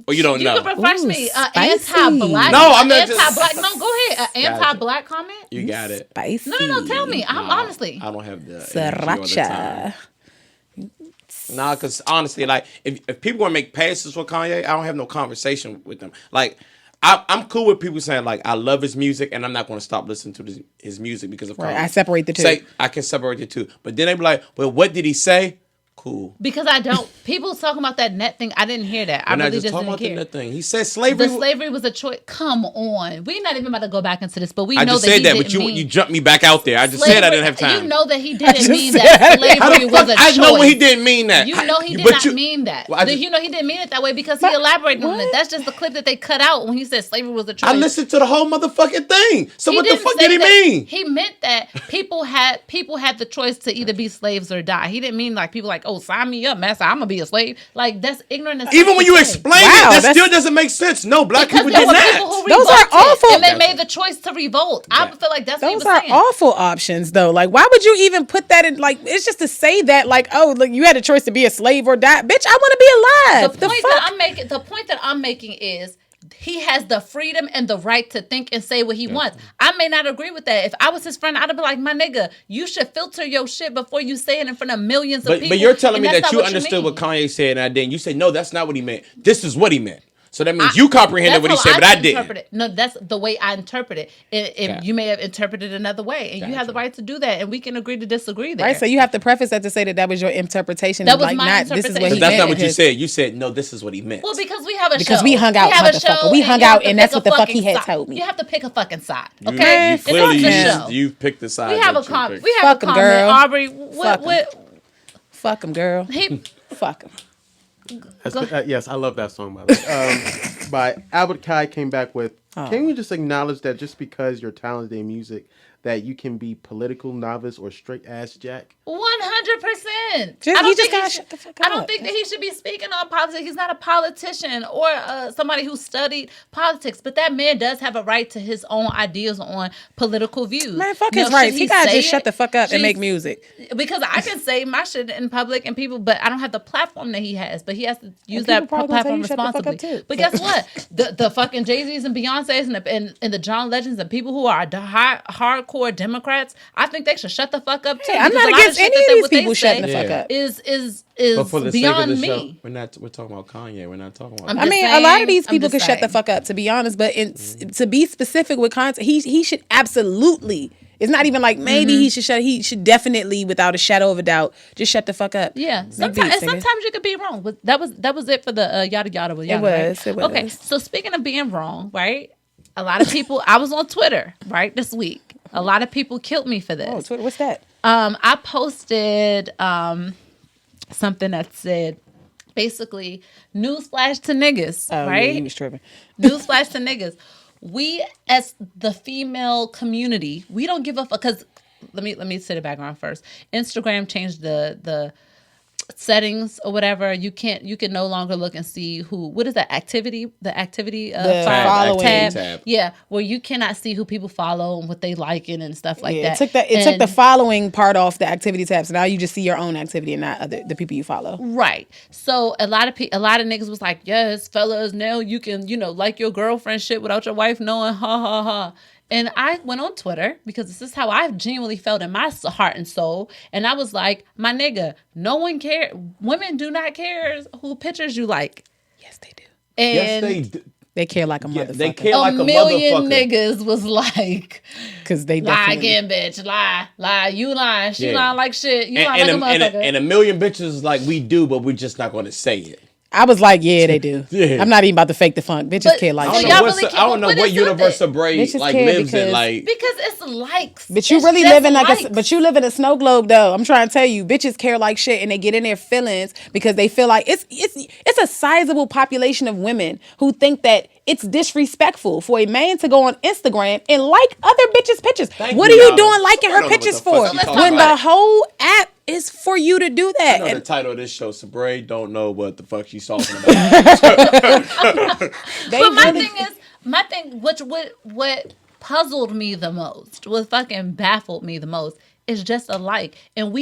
Or you don't know? You can refresh me. Anti-black. No, I'm not anti-black. No, go ahead. Anti-black comment. You got it. Spicy. No. Tell me. I'm honestly. I don't have the Sriracha. Nah, because honestly, like if people want to make passes for Kanye, I don't have no conversation with them. Like I'm cool with people saying like I love his music and I'm not going to stop listening to his music because of Kanye. Right, I separate the two. I can separate the two, but then they be like, well, what did he say? Cool. Because I don't. People talking about that net thing. I didn't hear that. I really just didn't care. The net thing. He said slavery. The slavery was a choice. Come on. We're not even about to go back into this, but we know that I just said that, but you jumped me back out there. I just said I didn't have time. You know that he didn't mean that slavery was a choice. I know he didn't mean that. You know he did not mean that. You know he didn't mean it that way because he elaborated on it. That's just the clip that they cut out when he said slavery was a choice. I listened to the whole motherfucking thing. So what the fuck did he mean? He meant that people had the choice to either be slaves or die. He didn't mean like people like, oh, sign me up, man. I'm gonna be a slave. Like that's ignorant. Even when you explain it, that still doesn't make sense. No, black people did not. Those are awful. And they made the choice to revolt. I feel like that's those are awful options, though. Like, why would you even put that in? Like, it's just to say that, like, oh, look, you had a choice to be a slave or die. Bitch, I want to be alive. The point that I'm making is he has the freedom and the right to think and say what he wants. I may not agree with that. If I was his friend, I'd be like, my nigga, you should filter your shit before you say it in front of millions of people. But you're telling me that you understood what Kanye said, and I didn't. You say, no, that's not what he meant. This is what he meant. So that means you comprehended what he said, but I didn't. No, that's the way I interpret it. You may have interpreted it another way, and you have the right to do that, and we can agree to disagree there. Right, so you have to preface that to say that was your interpretation. That was my interpretation. This is what he meant. That's not what you said. You said, no, this is what he meant. Well, because we have a show. Because we hung out, motherfucker. We hung out, and that's what the fuck he had told me. You have to pick a fucking side, okay? You clearly you've picked the side. We have a comment. We have a comment, Aubrey. Fuck him, girl. Fuck him. Yes, I love that song, by the way. By Albert Kai came back with, can we just acknowledge that just because you're talented in music, that you can be political novice or straight ass jack? 100%. Shut the fuck up. I don't think that he should be speaking on politics. He's not a politician or somebody who studied politics, but that man does have a right to his own ideas on political views. Man, fuck his rights. He gotta just shut the fuck up and make music. Because I can say my shit in public and people, but I don't have the platform that he has. But he has to use that platform responsibly. But guess what? The fucking Jay-Z's and Beyonce's and the John Legends and people who are hardcore Democrats, I think they should shut the fuck up too. Hey, I'm not against any of these people shutting the fuck up. Is but for the beyond sake of the me. Show, we're talking about Kanye. We're not talking about. I mean, a lot of these people can shut the fuck up, to be honest. But to be specific with content, he should absolutely. It's not even like maybe he should shut. He should definitely, without a shadow of a doubt, just shut the fuck up. Yeah, sometimes you could be wrong. But that was it for the yada yada with Yada. It was. Okay, so speaking of being wrong, right? A lot of people. I was on Twitter right this week. A lot of people killed me for this. Oh, Twitter, what's that? I posted something that said, basically, newsflash to niggas, Oh, right? yeah, he was tripping. Newsflash to niggas. We, as the female community, we don't give a fuck. Because let me set it back on first. Instagram changed the settings or whatever. You can no longer look and see what is that activity? The activity following tab. Yeah, where you cannot see who people follow and what they liking and stuff like that. It took the following part off the activity tab. So now you just see your own activity and not the people you follow. Right. So a lot of niggas was like, yes, fellas, now you can, like your girlfriend shit without your wife knowing, ha ha ha. And I went on Twitter because this is how I genuinely felt in my heart and soul. And I was like, my nigga, no one cares. Women do not care who pictures you like. Yes, they do. And Yes, they do. They care like a motherfucker. They care like a million motherfucker. niggas was like, because they lie definitely again, bitch. Lie. You lying. She Yeah. lying like shit. You lying like a motherfucker. And a million bitches like we do, but we're just not going to say it. I was like, yeah, they do. Yeah. I'm not even about to fake the funk. Bitches care like so shit. y'all really I don't know what universe Sabrae Bitches like care lives in. because- Like, because it's likes. But you It's really just live in likes. but you live in a snow globe though. I'm trying to tell you, bitches care like shit and they get in their feelings because they feel like it's a sizable population of women who think that it's disrespectful for a man to go on Instagram and like other bitches' pictures. What are you doing liking her pictures for? When the whole app is for you to do that. I know the title of this show, Sabrae don't know what the fuck she's talking about. But my thing, what puzzled me the most, what fucking baffled me the most, is just a like. And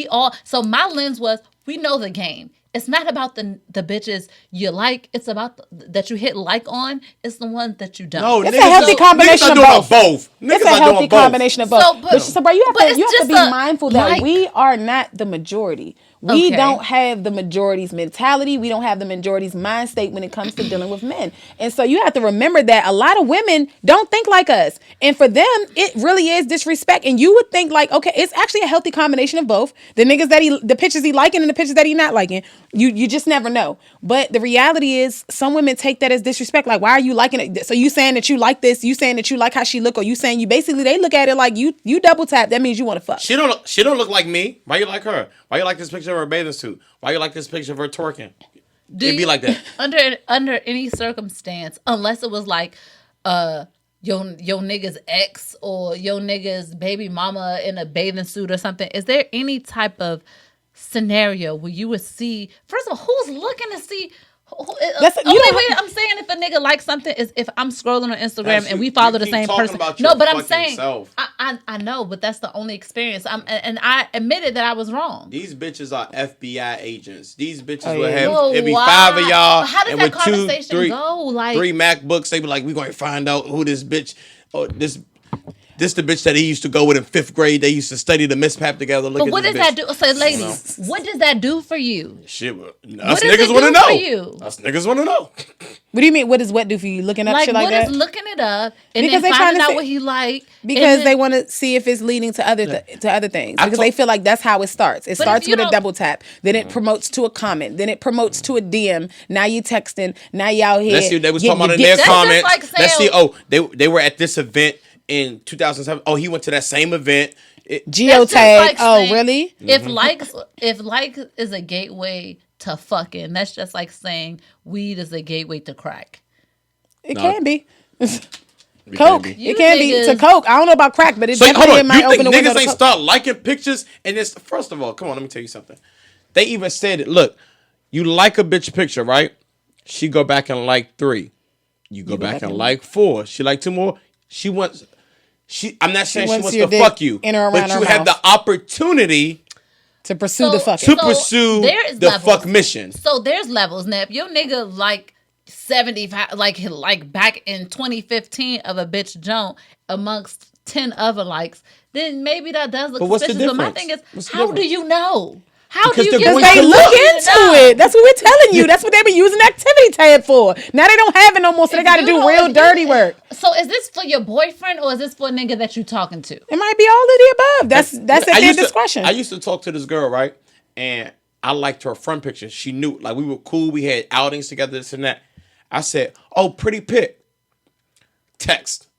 so my lens was, we know the game. It's not about the bitches you like. It's about that you hit like on. It's the ones that you don't. No, It's a healthy combination of both. It's a healthy combination of both. But you have to be mindful that we are not the majority. We don't have the majority's mentality. We don't have the majority's mind state when it comes to dealing with men. And so you have to remember that a lot of women don't think like us. And for them, it really is disrespect. And you would think like, okay, it's actually a healthy combination of both. The niggas the pictures he liking and the pictures that he not liking. You just never know. But the reality is some women take that as disrespect. Like, why are you liking it? So you saying that you like this, you saying that you like how she look, or you saying they look at it like you double tap, that means you want to fuck. She don't look like me. Why you like her? Why you like this picture of her bathing suit? Why you like this picture of her twerking? It'd be like that. Under any circumstance, unless it was like your nigga's ex or your nigga's baby mama in a bathing suit or something, is there any type of scenario where you would see, first of all, who's looking to see I'm saying if a nigga likes something is if I'm scrolling on Instagram and we follow the same person. No, but I'm saying I know, but that's the only experience. And I admitted that I was wrong. These bitches are FBI agents. These bitches will have it'd be 5 of y'all, how does and that with conversation go? Like 3 MacBooks, they be like, we gonna find out who this bitch. Oh, this the bitch that he used to go with in 5th grade. They used to study the MISPAP together. Look but what does that do? So, ladies, what does that do for you? Shit, us niggas want to know. Us niggas want to know. What do you mean? What does what do for you? Looking up shit like that? What is looking it up and because then finding out what he like? Because they want to see if it's leading to other things. Because they feel like that's how it starts. It starts with a double tap. Then it promotes to a comment. Then it promotes to a DM. Now you texting. Now you out here. Let's see. They was talking about in their comments. Let's see. Oh, they were at this event in 2007. Oh, he went to that same event. Geotag. Like really? If likes is a gateway to fucking, that's just like saying weed is a gateway to crack. It can be. Coke. It can be to coke. I don't know about crack, but it definitely might open the window to coke. Niggas ain't start liking pictures, and it's first of all, come on, let me tell you something. They even said it. Look, you like a bitch picture, right? She go back and like 3. You go back and like 4. She like 2 more. I'm not saying she wants to fuck you, but you have the opportunity to pursue the fucking. To pursue the fuck mission. So there's levels. Now, if your nigga like 75, like back in 2015 of a bitch Joan amongst 10 other likes, then maybe that does look suspicious. But my thing is, how do you know? How do you get? They look into it. That's what we're telling you. That's what they be using activity tab for. Now they don't have it no more, so they got to do real dirty work. So is this for your boyfriend or is this for a nigga that you talking to? It might be all of the above. That's at their discretion. I used to talk to this girl, right? And I liked her front picture. She knew, like, we were cool. We had outings together, this and that. I said, "Oh, pretty pic." Text.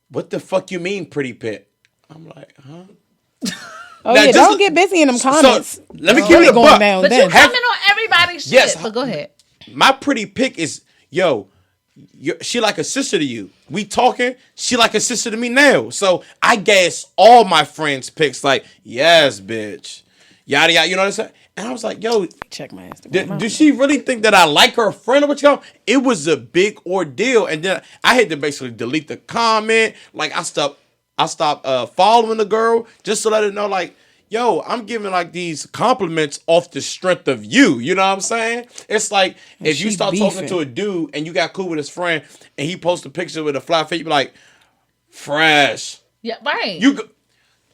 What the fuck you mean, pretty pic? I'm like, huh? Oh, now, yeah, don't get busy in them comments. So, let me give you a buck. But you coming on everybody exciting shit. Yes, but go ahead. My pretty pick is, yo, she like a sister to you. We talking, she like a sister to me now. So I gas all my friends' picks like, yes, bitch. Yada, yada, you know what I'm saying? And I was like, yo, check my Instagram. Does she really think that I like her friend or what you call? It was a big ordeal. And then I had to basically delete the comment. Like I stopped following the girl just to let her know, like, yo, I'm giving like these compliments off the strength of you. You know what I'm saying? It's like if you start talking to a dude and you got cool with his friend and he posts a picture with a fly face, you be like, fresh. Yeah, right.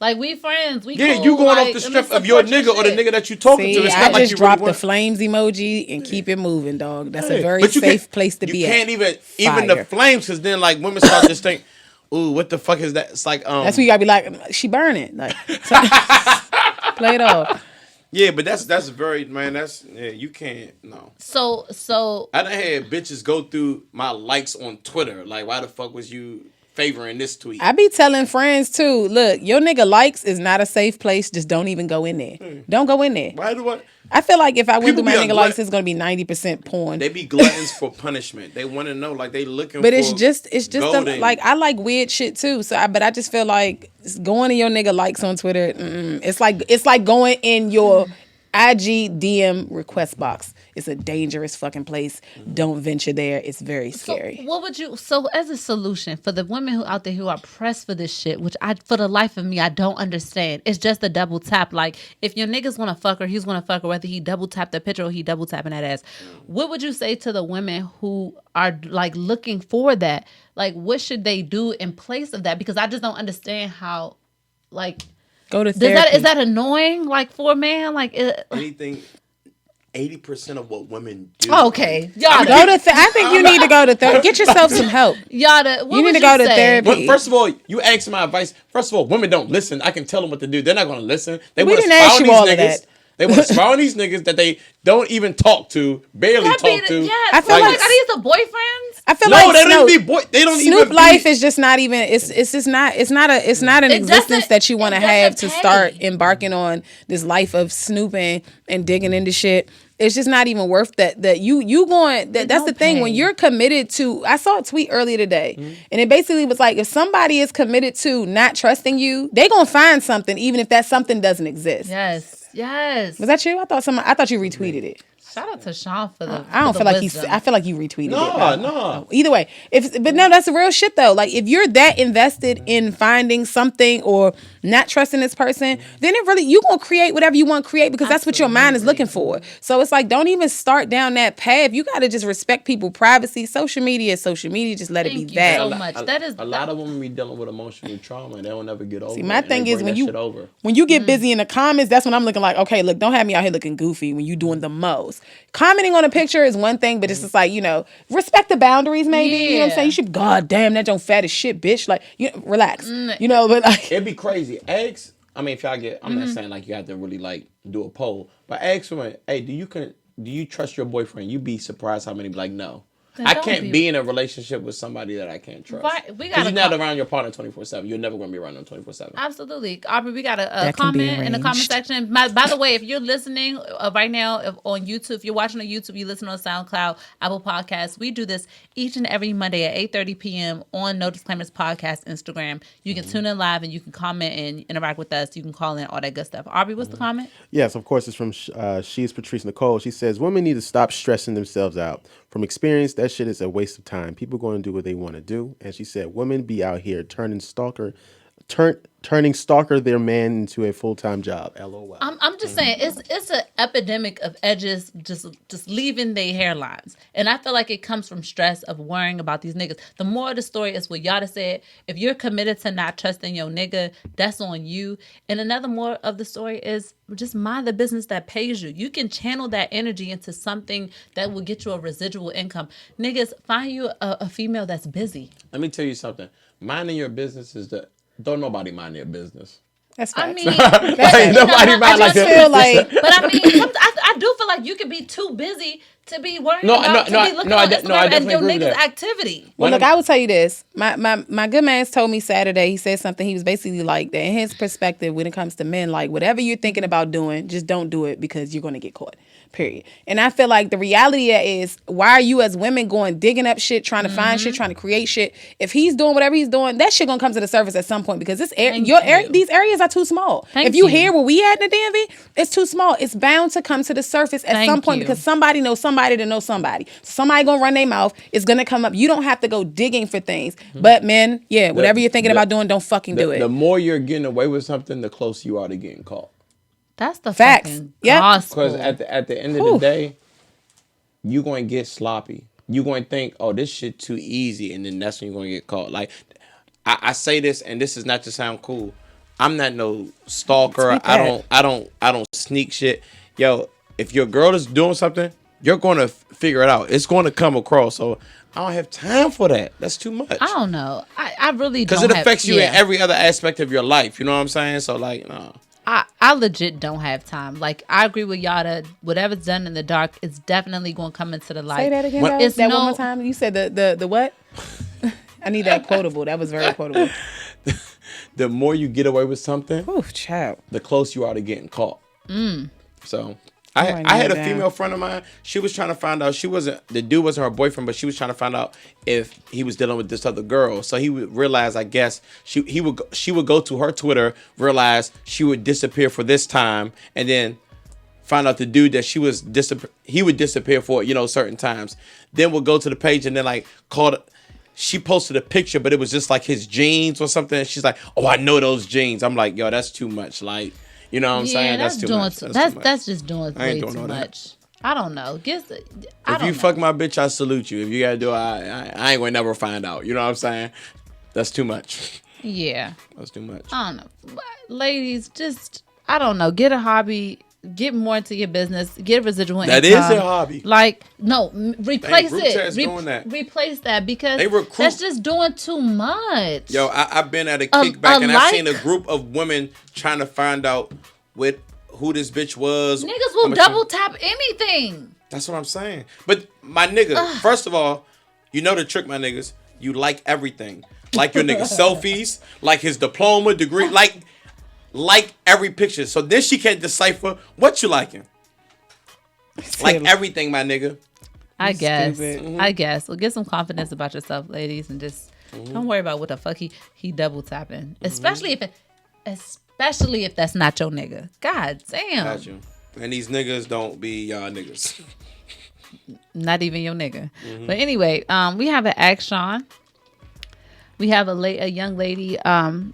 Like we friends, we yeah, cool, you going like, off the strength of your nigga or the nigga that you talking to. It's I not like just you dropped really the flames emoji and keep it moving, dog. That's a very but safe place to be at. You can't even the flames, because then like women start just think, ooh, what the fuck is that? It's like that's when you gotta be like, she burning, like play it off. Yeah, but that's very, man. That's you can't So I done had bitches go through my likes on Twitter. Like, why the fuck was you favoring this tweet? I be telling friends too, look, your nigga likes is not a safe place. Just don't even go in there. Don't go in there. Why do I feel like if I went through my nigga likes, it's gonna be 90% porn. They be gluttons for punishment. They want to know, like they looking. But for it's just like I like weird shit too. So, but I just feel like going to your nigga likes on Twitter. It's like going in your IG DM request box. It's a dangerous fucking place. Don't venture there. It's very scary. So what would you? So as a solution for the women who out there who are pressed for this shit, which for the life of me, I don't understand. It's just a double tap. Like if your nigga's gonna fuck her, he's gonna fuck her, whether he double tap the picture or he double tapping that ass. What would you say to the women who are like looking for that? Like what should they do in place of that? Because I just don't understand how, like. Go to therapy. Is that annoying? Like for a man, like anything. 80% of what women do. Oh, okay, y'all I think you need to go to therapy. Get yourself some help. Yadda, you need to go to therapy. Well, first of all, you ask my advice. First of all, women don't listen. I can tell them what to do. They're not going to listen. We didn't ask you all of that. They want to spy on these niggas that they don't even talk to, barely talk to. Yeah, I feel like are these the boyfriends? I feel like they don't even be they don't Snoop even life is just not even it's not an existence that you want to have to start embarking on this life of snooping and digging into shit. It's just not even worth that you going that's the thing when you're committed to. I saw a tweet earlier today and it basically was like if somebody is committed to not trusting you, they gonna find something even if that something doesn't exist. Yes. Was that you? I thought you retweeted it. Shout out to Sean for the. I don't feel like wisdom. I feel like you retweeted it. No. Either way, but no, that's the real shit though. Like if you're that invested in finding something or not trusting this person, then it really you gonna create whatever you want to create because that's what your mind is looking for. So it's like don't even start down that path. You gotta just respect people's privacy. Social media. Just let it be that. So much. That is a lot of women be dealing with emotional trauma and they don't ever get over. See, my thing is when you get Mm-hmm. busy in the comments, that's when I'm looking like, okay, look, don't have me out here looking goofy when you doing the most. Commenting on a picture is one thing, but it's just like, respect the boundaries maybe. You know what I'm saying? You should, God damn, that don't fat as shit, bitch. Like, relax. But like. It'd be crazy. If y'all get, I'm not saying like you have to really like do a poll, but ask someone, hey, do you trust your boyfriend? You'd be surprised how many be like, no. I can't be in a relationship with somebody that I can't trust. Right, because you're not around your partner 24/7. You're never going to be around them 24/7. Absolutely. Aubrey, we got a comment in the comment section. By the way, if you're listening right now on YouTube, if you're watching on YouTube, you listen on SoundCloud, Apple Podcasts, we do this each and every Monday at 8:30 p.m. on No Disclaimers Podcast Instagram. You can tune in live and you can comment and interact with us. You can call in, all that good stuff. Aubrey, what's the comment? Yes, of course. It's from She's Patrice Nicole. She says, women need to stop stressing themselves out. From experience, that shit is a waste of time. People going to do what they want to do. And she said, women be out here turning stalker their man into a full-time job. LOL. I'm just saying it's an epidemic of edges just leaving their hairlines, and I feel like it comes from stress of worrying about these niggas. The moral of the story is what Yatta said: if you're committed to not trusting your nigga, that's on you. And another moral of the story is just mind the business that pays you. You can channel that energy into something that will get you a residual income. Niggas, find you a female that's busy. Let me tell you something. Minding your business is don't nobody mind their business. That's facts. I mean, nobody mind I just feel like, but I mean, I do feel like you can be too busy to be worrying about and your niggas' activity. Well, look, I will tell you this. My good man told me Saturday, he said something, he was basically like that. In his perspective, when it comes to men, like whatever you're thinking about doing, just don't do it because you're going to get caught. Period. And I feel like the reality is, why are you as women going digging up shit, trying to find shit, trying to create shit? If he's doing whatever he's doing, that shit gonna come to the surface at some point, because these areas are too small. If you hear where we at in the DMV, it's too small. It's bound to come to the surface at some point, because somebody knows somebody to know somebody. Somebody gonna run their mouth. It's gonna come up. You don't have to go digging for things. But men, whatever you're thinking about doing, don't fucking do it. The more you're getting away with something, the closer you are to getting caught. That's the facts. Fucking Yep. gospel. Because at the end of the day, you're going to get sloppy. You're going to think, oh, this shit too easy, and then that's when you're going to get caught. Like, I say this, and this is not to sound cool. I'm not no stalker. I don't sneak shit. Yo, if your girl is doing something, you're going to figure it out. It's going to come across. So I don't have time for that. That's too much. I don't know. I really don't. Because it affects you in every other aspect of your life. You know what I'm saying? So, like, no. I legit don't have time. Like, I agree with Yadda. Whatever's done in the dark is definitely going to come into the light. Say that again, though. That one more time. You said the what? I need that quotable. That was very quotable. The more you get away with something, child, the closer you are to getting caught. So I had a female friend of mine. She was trying to find out. The dude wasn't her boyfriend, but she was trying to find out if he was dealing with this other girl. So he would realize, I guess, she would go to her Twitter, realize she would disappear for this time, and then find out the dude that he would disappear for, certain times. Then we'll go to the page and then like she posted a picture, but it was just like his jeans or something. And she's like, "Oh, I know those jeans." I'm like, "Yo, that's too much." Like. You know what I'm saying? That's too much. That's just doing way too much. I don't know. If you fuck my bitch, I salute you. If you gotta do it, I ain't gonna never find out. You know what I'm saying? That's too much. Yeah. That's too much. I don't know. Ladies, I don't know. Get a hobby. Get more into your business. Get a residual income. That is a hobby. Like, no, replace it. Doing that. Replace that, because that's just doing too much. Yo, I've been at a kickback and I've seen a group of women trying to find out who this bitch was. Niggas will double tap anything. That's what I'm saying. But my nigga, first of all, you know the trick, my niggas. You like everything. Like your nigga selfies, like his diploma, degree, like every picture. So then she can't decipher what you liking. Like everything, my nigga. I guess. Well, get some confidence about yourself, ladies, and just don't worry about what the fuck he double tapping. Especially if that's not your nigga. God damn. Got you. And these niggas don't be y'all niggas. Not even your nigga. But anyway, we have an action. We have a young lady.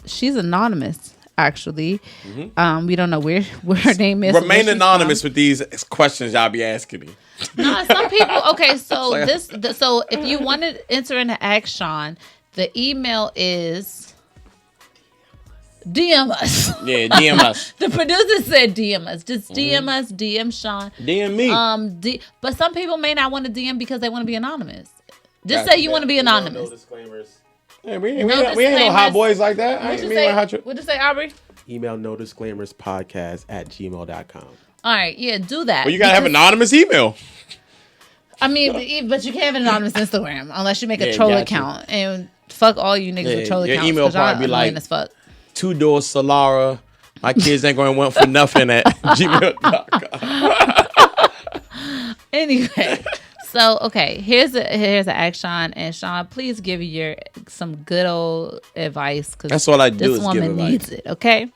She's anonymous. Actually, we don't know where her name is. Remain anonymous with these questions y'all be asking me. No, some people. Okay, so so if you want to enter into action, the email is DM us. Yeah, DM us. The producer said DM us. Just DM us. DM Sean. DM me. But some people may not want to DM because they want to be anonymous. Just say you want to be anonymous. No disclaimers. Hey, we ain't no hot boys like that. What'd you say, Aubrey? Email no disclaimers podcast @gmail.com. All right, yeah, do that. Well, you gotta have anonymous email. I mean, but you can't have an anonymous Instagram unless you make a troll account. And fuck all you niggas with troll accounts. Your email probably be like as fuck. 2 Door Solara. My kids ain't going to want for nothing at gmail.com. Anyway. So, okay, here's an action, and Sean, please give some good old advice, because that's all I do. This woman needs it. Okay.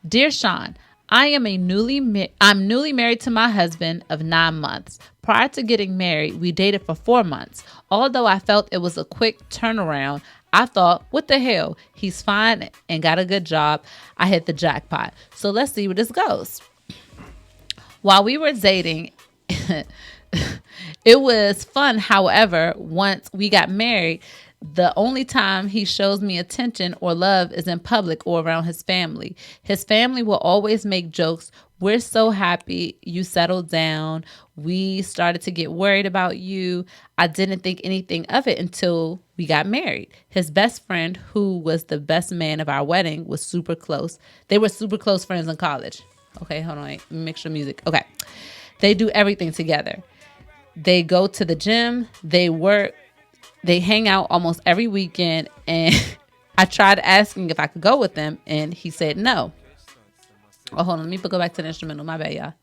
Dear Sean, I'm newly married to my husband of 9 months. Prior to getting married, we dated for 4 months. Although I felt it was a quick turnaround, I thought, what the hell? He's fine and got a good job. I hit the jackpot. So let's see where this goes. While we were dating, it was fun. However, once we got married, the only time he shows me attention or love is in public or around his family. His family will always make jokes. We're so happy you settled down. We started to get worried about you. I didn't think anything of it until we got married. His best friend, who was the best man of our wedding, was super close. They were super close friends in college. Okay, hold on. Let me make sure music. Okay. They do everything together. They go to the gym. They work. They hang out almost every weekend. And I tried asking if I could go with them, and he said no. Oh, hold on. Let me go back to the instrumental. My bad, y'all.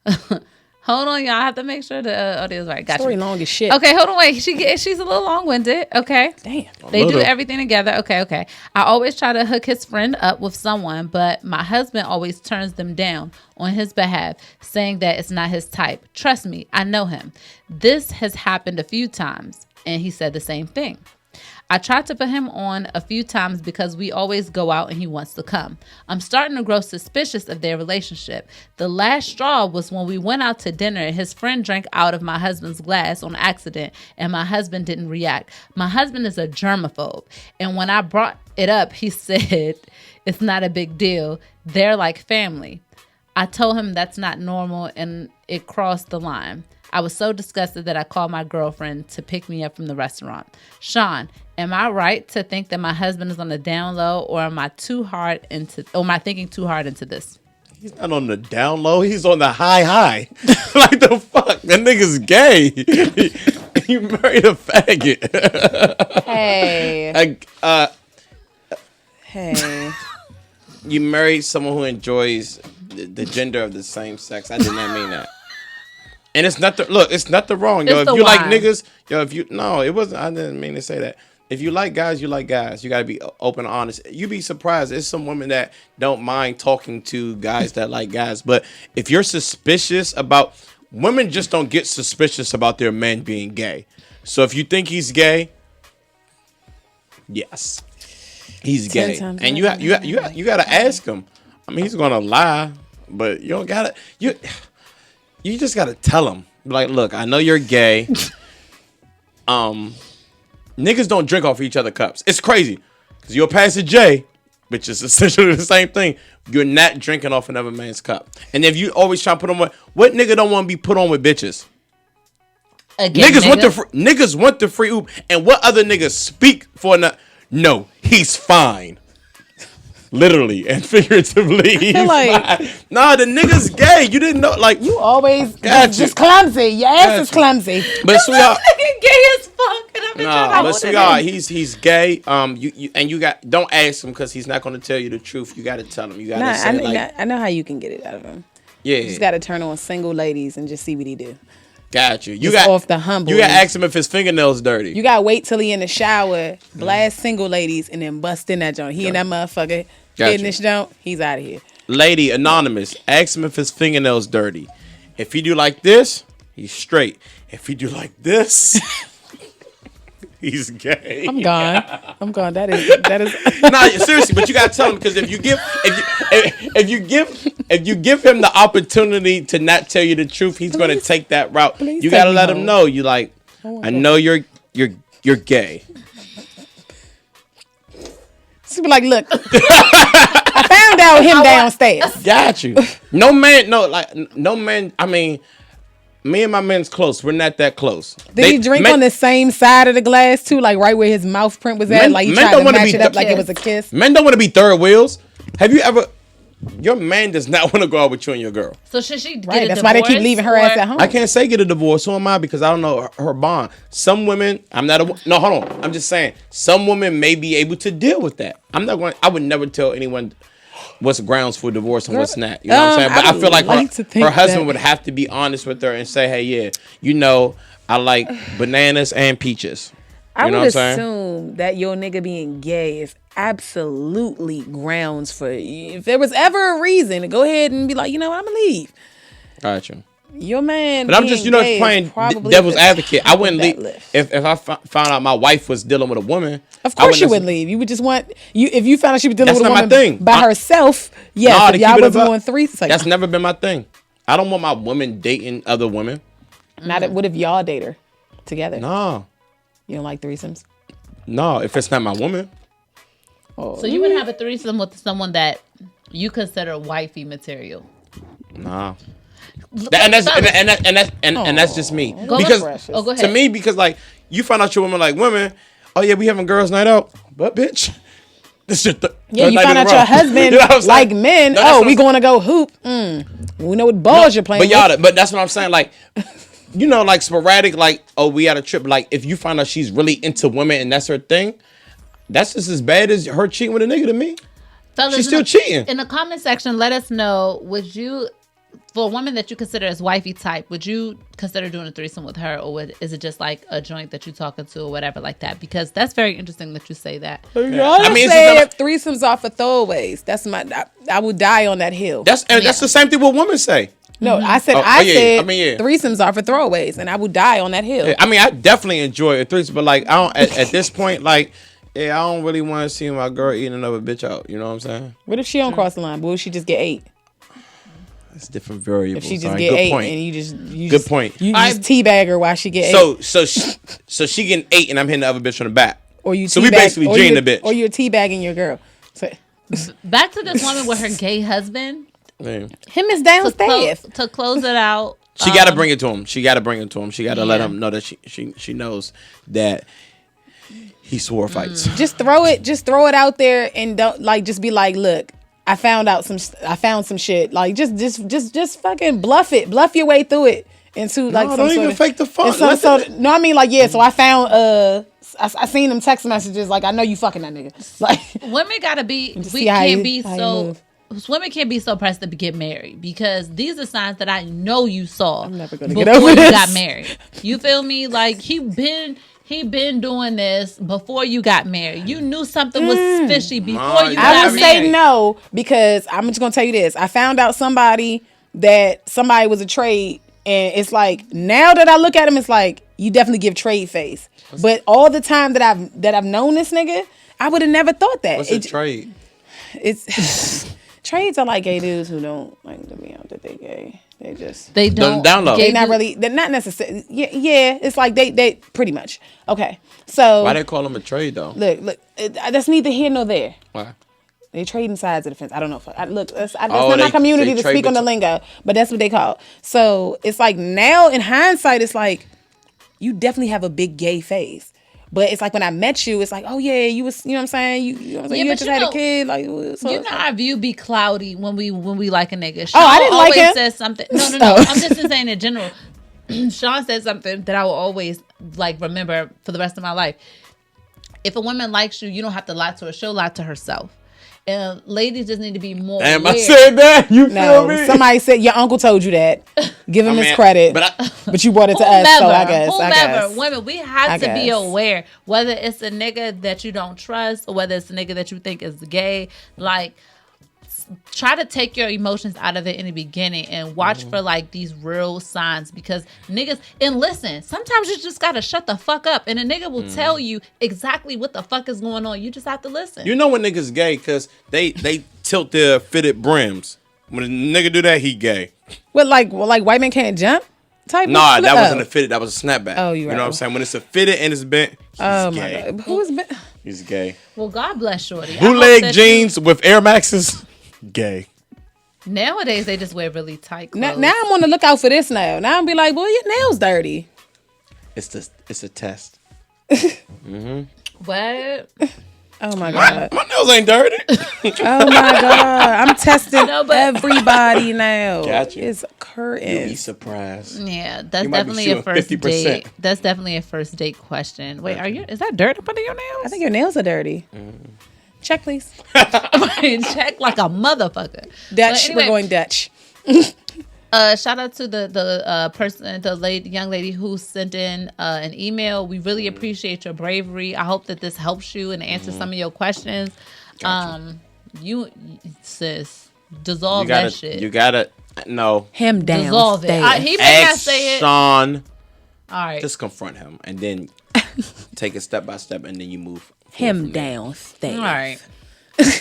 Hold on, y'all. I have to make sure the audio is right. Gotcha. Story long as shit. Okay, hold on, wait. She's a little long-winded. Okay. Damn. They do everything together. Okay. I always try to hook his friend up with someone, but my husband always turns them down on his behalf, saying that it's not his type. Trust me, I know him. This has happened a few times, and he said the same thing. I tried to put him on a few times because we always go out and he wants to come. I'm starting to grow suspicious of their relationship. The last straw was when we went out to dinner and his friend drank out of my husband's glass on accident and my husband didn't react. My husband is a germaphobe, and when I brought it up, he said, it's not a big deal. They're like family. I told him that's not normal and it crossed the line. I was so disgusted that I called my girlfriend to pick me up from the restaurant. Sean, am I right to think that my husband is on the down low, or am I thinking too hard into this? He's not on the down low. He's on the high. Like the fuck? That nigga's gay. You married a faggot. Hey. Hey. You married someone who enjoys the gender of the same sex. I did not mean that. And it's nothing. Look, it's nothing wrong, yo. It's If you like wine. niggas, yo. It wasn't. I didn't mean to say that. If you like guys, you like guys. You gotta be open and honest. You'd be surprised. There's some women that don't mind talking to guys that like guys. But if you're suspicious about women, just don't get suspicious about their men being gay. So if you think he's gay, yes, he's gay, and you gotta ask him. I mean, he's gonna lie, but you don't gotta You just gotta tell him, like, look, I know you're gay. Niggas don't drink off each other cups. It's crazy, cause you'll pass a J, which is essentially the same thing. You're not drinking off another man's cup. And if you always try to put on what nigga don't want to be put on with bitches? Again, niggas want the free oop. And what other niggas speak for? No, he's fine. Literally and figuratively. He's fine. Nah, the nigga's gay. You didn't know, like, You always just clumsy. Your ass is clumsy. But sweetheart, nigga gay as fuck. And I've been trying to hold it in. he's gay. Don't ask him because he's not going to tell you the truth. You got to tell him. You got to say I know how you can get it out of him. Yeah, You just got to turn on single ladies and just see what he do. got you. You Just got off the humble. You got to ask him if his fingernails dirty. You got to wait till he in the shower, blast single ladies, and then bust in that joint. He and that motherfucker hitting this joint. He's out of here. Lady anonymous, ask him if his fingernails dirty. If he do like this, he's straight. If he do like this, he's gay. I'm gone. That is. Nah, seriously, but you gotta tell him, because if you give him the opportunity to not tell you the truth, he's gonna take that route. You gotta let him know. You like, I know you're gay. She be like, look, I found out him downstairs. Got you. No man. I mean, me and my men's close. We're not that close. Did he drink on the same side of the glass too, like right where his mouth print was at? Like he tried to match it up like it was a kiss. Men don't want to be third wheels. Have you ever? Your man does not want to go out with you and your girl. So should she get a Right, that's divorce? why they keep leaving her ass at home. I can't say get a divorce. Who am I? Because I don't know her bond. Some women, no, hold on. I'm just saying, some women may be able to deal with that. I would never tell anyone what's grounds for divorce and what's not. You know what I'm saying? But I feel like her husband would have to be honest with her and say, hey, yeah, I like bananas and peaches. I would assume that your nigga being gay is absolutely grounds for, if there was ever a reason to go ahead and be like, you know what, I'm gonna leave. Gotcha. Your man, but I'm just, playing devil's advocate. I wouldn't leave if I found out my wife was dealing with a woman. Of course you would leave. You would just want if you found out she was dealing with a woman by herself. Yes, if y'all wasn't going threesomes. Like, that's never been my thing. I don't want my woman dating other women. What if y'all date her together? No. You don't like threesomes? No, if it's not my woman. Oh. So you would have a threesome with someone that you consider wifey material? Nah. And that's just me. Go ahead. To me, because like you find out your woman like women, oh yeah, we having girls' night out, but bitch, this is you find out your husband like men. No, we going to go hoop. We know what balls you're playing. But that's what I'm saying. Like, like sporadic. Like, oh, we had a trip. Like, if you find out she's really into women and that's her thing, that's just as bad as her cheating with a nigga to me. Fellas, she's still cheating. In the comment section, let us know, would you for a woman that you consider as wifey type, would you consider doing a threesome with her, or is it just like a joint that you're talking to or whatever like that? Because that's very interesting that you say that. I mean, said threesomes are for throwaways. That's I would die on that hill. That's the same thing what women say. No, I said threesomes are for throwaways, and I would die on that hill. Yeah, I mean, I definitely enjoy a threesome, but like I don't at this point, like I don't really want to see my girl eating another bitch out. You know what I'm saying? What if she don't cross the line? Will she just get 8? It's different variables. If she just get 8 and you just teabag her while she get 8. So she getting 8 and I'm hitting the other bitch on the back. Or you so we basically G'ing the bitch. Or you're teabagging your girl. So, back to this woman with her gay husband. Man. Him is downstairs. To close it out. She got to bring it to him. She got to bring it to him. She got to let him know that she knows that he swore fights. Just throw it out there and don't just be like, look, I found some shit. Like just fucking bluff your way through it into like no, don't even fake the fun. No, I mean so I found I seen them text messages like I know you fucking that nigga. Like women gotta be women can't be so pressed to get married because these are signs that I know you saw I'm never gonna before get over you this. got married. You feel me? Like he been doing this before you got married. You knew something was fishy before you got married. I would say no because I'm just gonna tell you this. I found out somebody was a trade, and it's like now that I look at him, it's like you definitely give trade face. But all the time that I've known this nigga, I would have never thought that. What's a trade? It's trades are like gay dudes who don't like to be out that they gay. They don't download. They're not necessarily. Yeah. It's like they pretty much. Okay. So why they call them a trade though? Look. That's neither here nor there. Why? They trading sides of the fence. I don't know. That's not my community to speak on the lingo, but that's what they call it. So it's like now in hindsight, it's like you definitely have a big gay face. But it's like when I met you, it's like, oh yeah, you was, you know what I'm saying? You just had a kid. Like, our view be cloudy when we like a nigga. Sean I didn't like him. Says something. No. I'm just saying in general. Sean said something that I will always like remember for the rest of my life. If a woman likes you, you don't have to lie to her. She'll lie to herself. And ladies just need to be more Damn, aware. I said that. You feel me? Somebody said your uncle told you that. Give him his credit. But you brought it to us, so I guess. Women, we have to be aware. Whether it's a nigga that you don't trust or whether it's a nigga that you think is gay, like try to take your emotions out of it in the beginning and watch for like these real signs because niggas and listen, sometimes you just gotta shut the fuck up and a nigga will tell you exactly what the fuck is going on. You just have to listen. You know when niggas gay because they tilt their fitted brims. When a nigga do that, he gay. Well, like white men can't jump type. Nah, that wasn't a fitted. That was a snapback. Oh, you know what I'm saying? When it's a fitted and it's bent, he's gay. My God. Who's bent? He's gay. Well, God bless shorty. Bootleg jeans with Air Maxes. Gay. Nowadays they just wear really tight clothes. Now I'm on the lookout for this now. Now I'm be like, boy, your nails dirty. It's a test. What? Oh my God. My nails ain't dirty. Oh my God. I'm testing everybody now. Gotcha. It's curtains. You'll be surprised. Yeah, that's definitely a first 50%. Date. That's definitely a first date question. Wait, is that dirt up under your nails? I think your nails are dirty. Check, please. Check like a motherfucker. Dutch. Anyway, we're going Dutch. Shout out to the person, young lady who sent in an email. We really appreciate your bravery. I hope that this helps you and answers some of your questions. Gotcha. You sis, dissolve that shit. You gotta no. Him down. Dissolve it. He may not say it. Sean. All right. Just confront him and then take it step by step and then you move. Him downstairs. All right.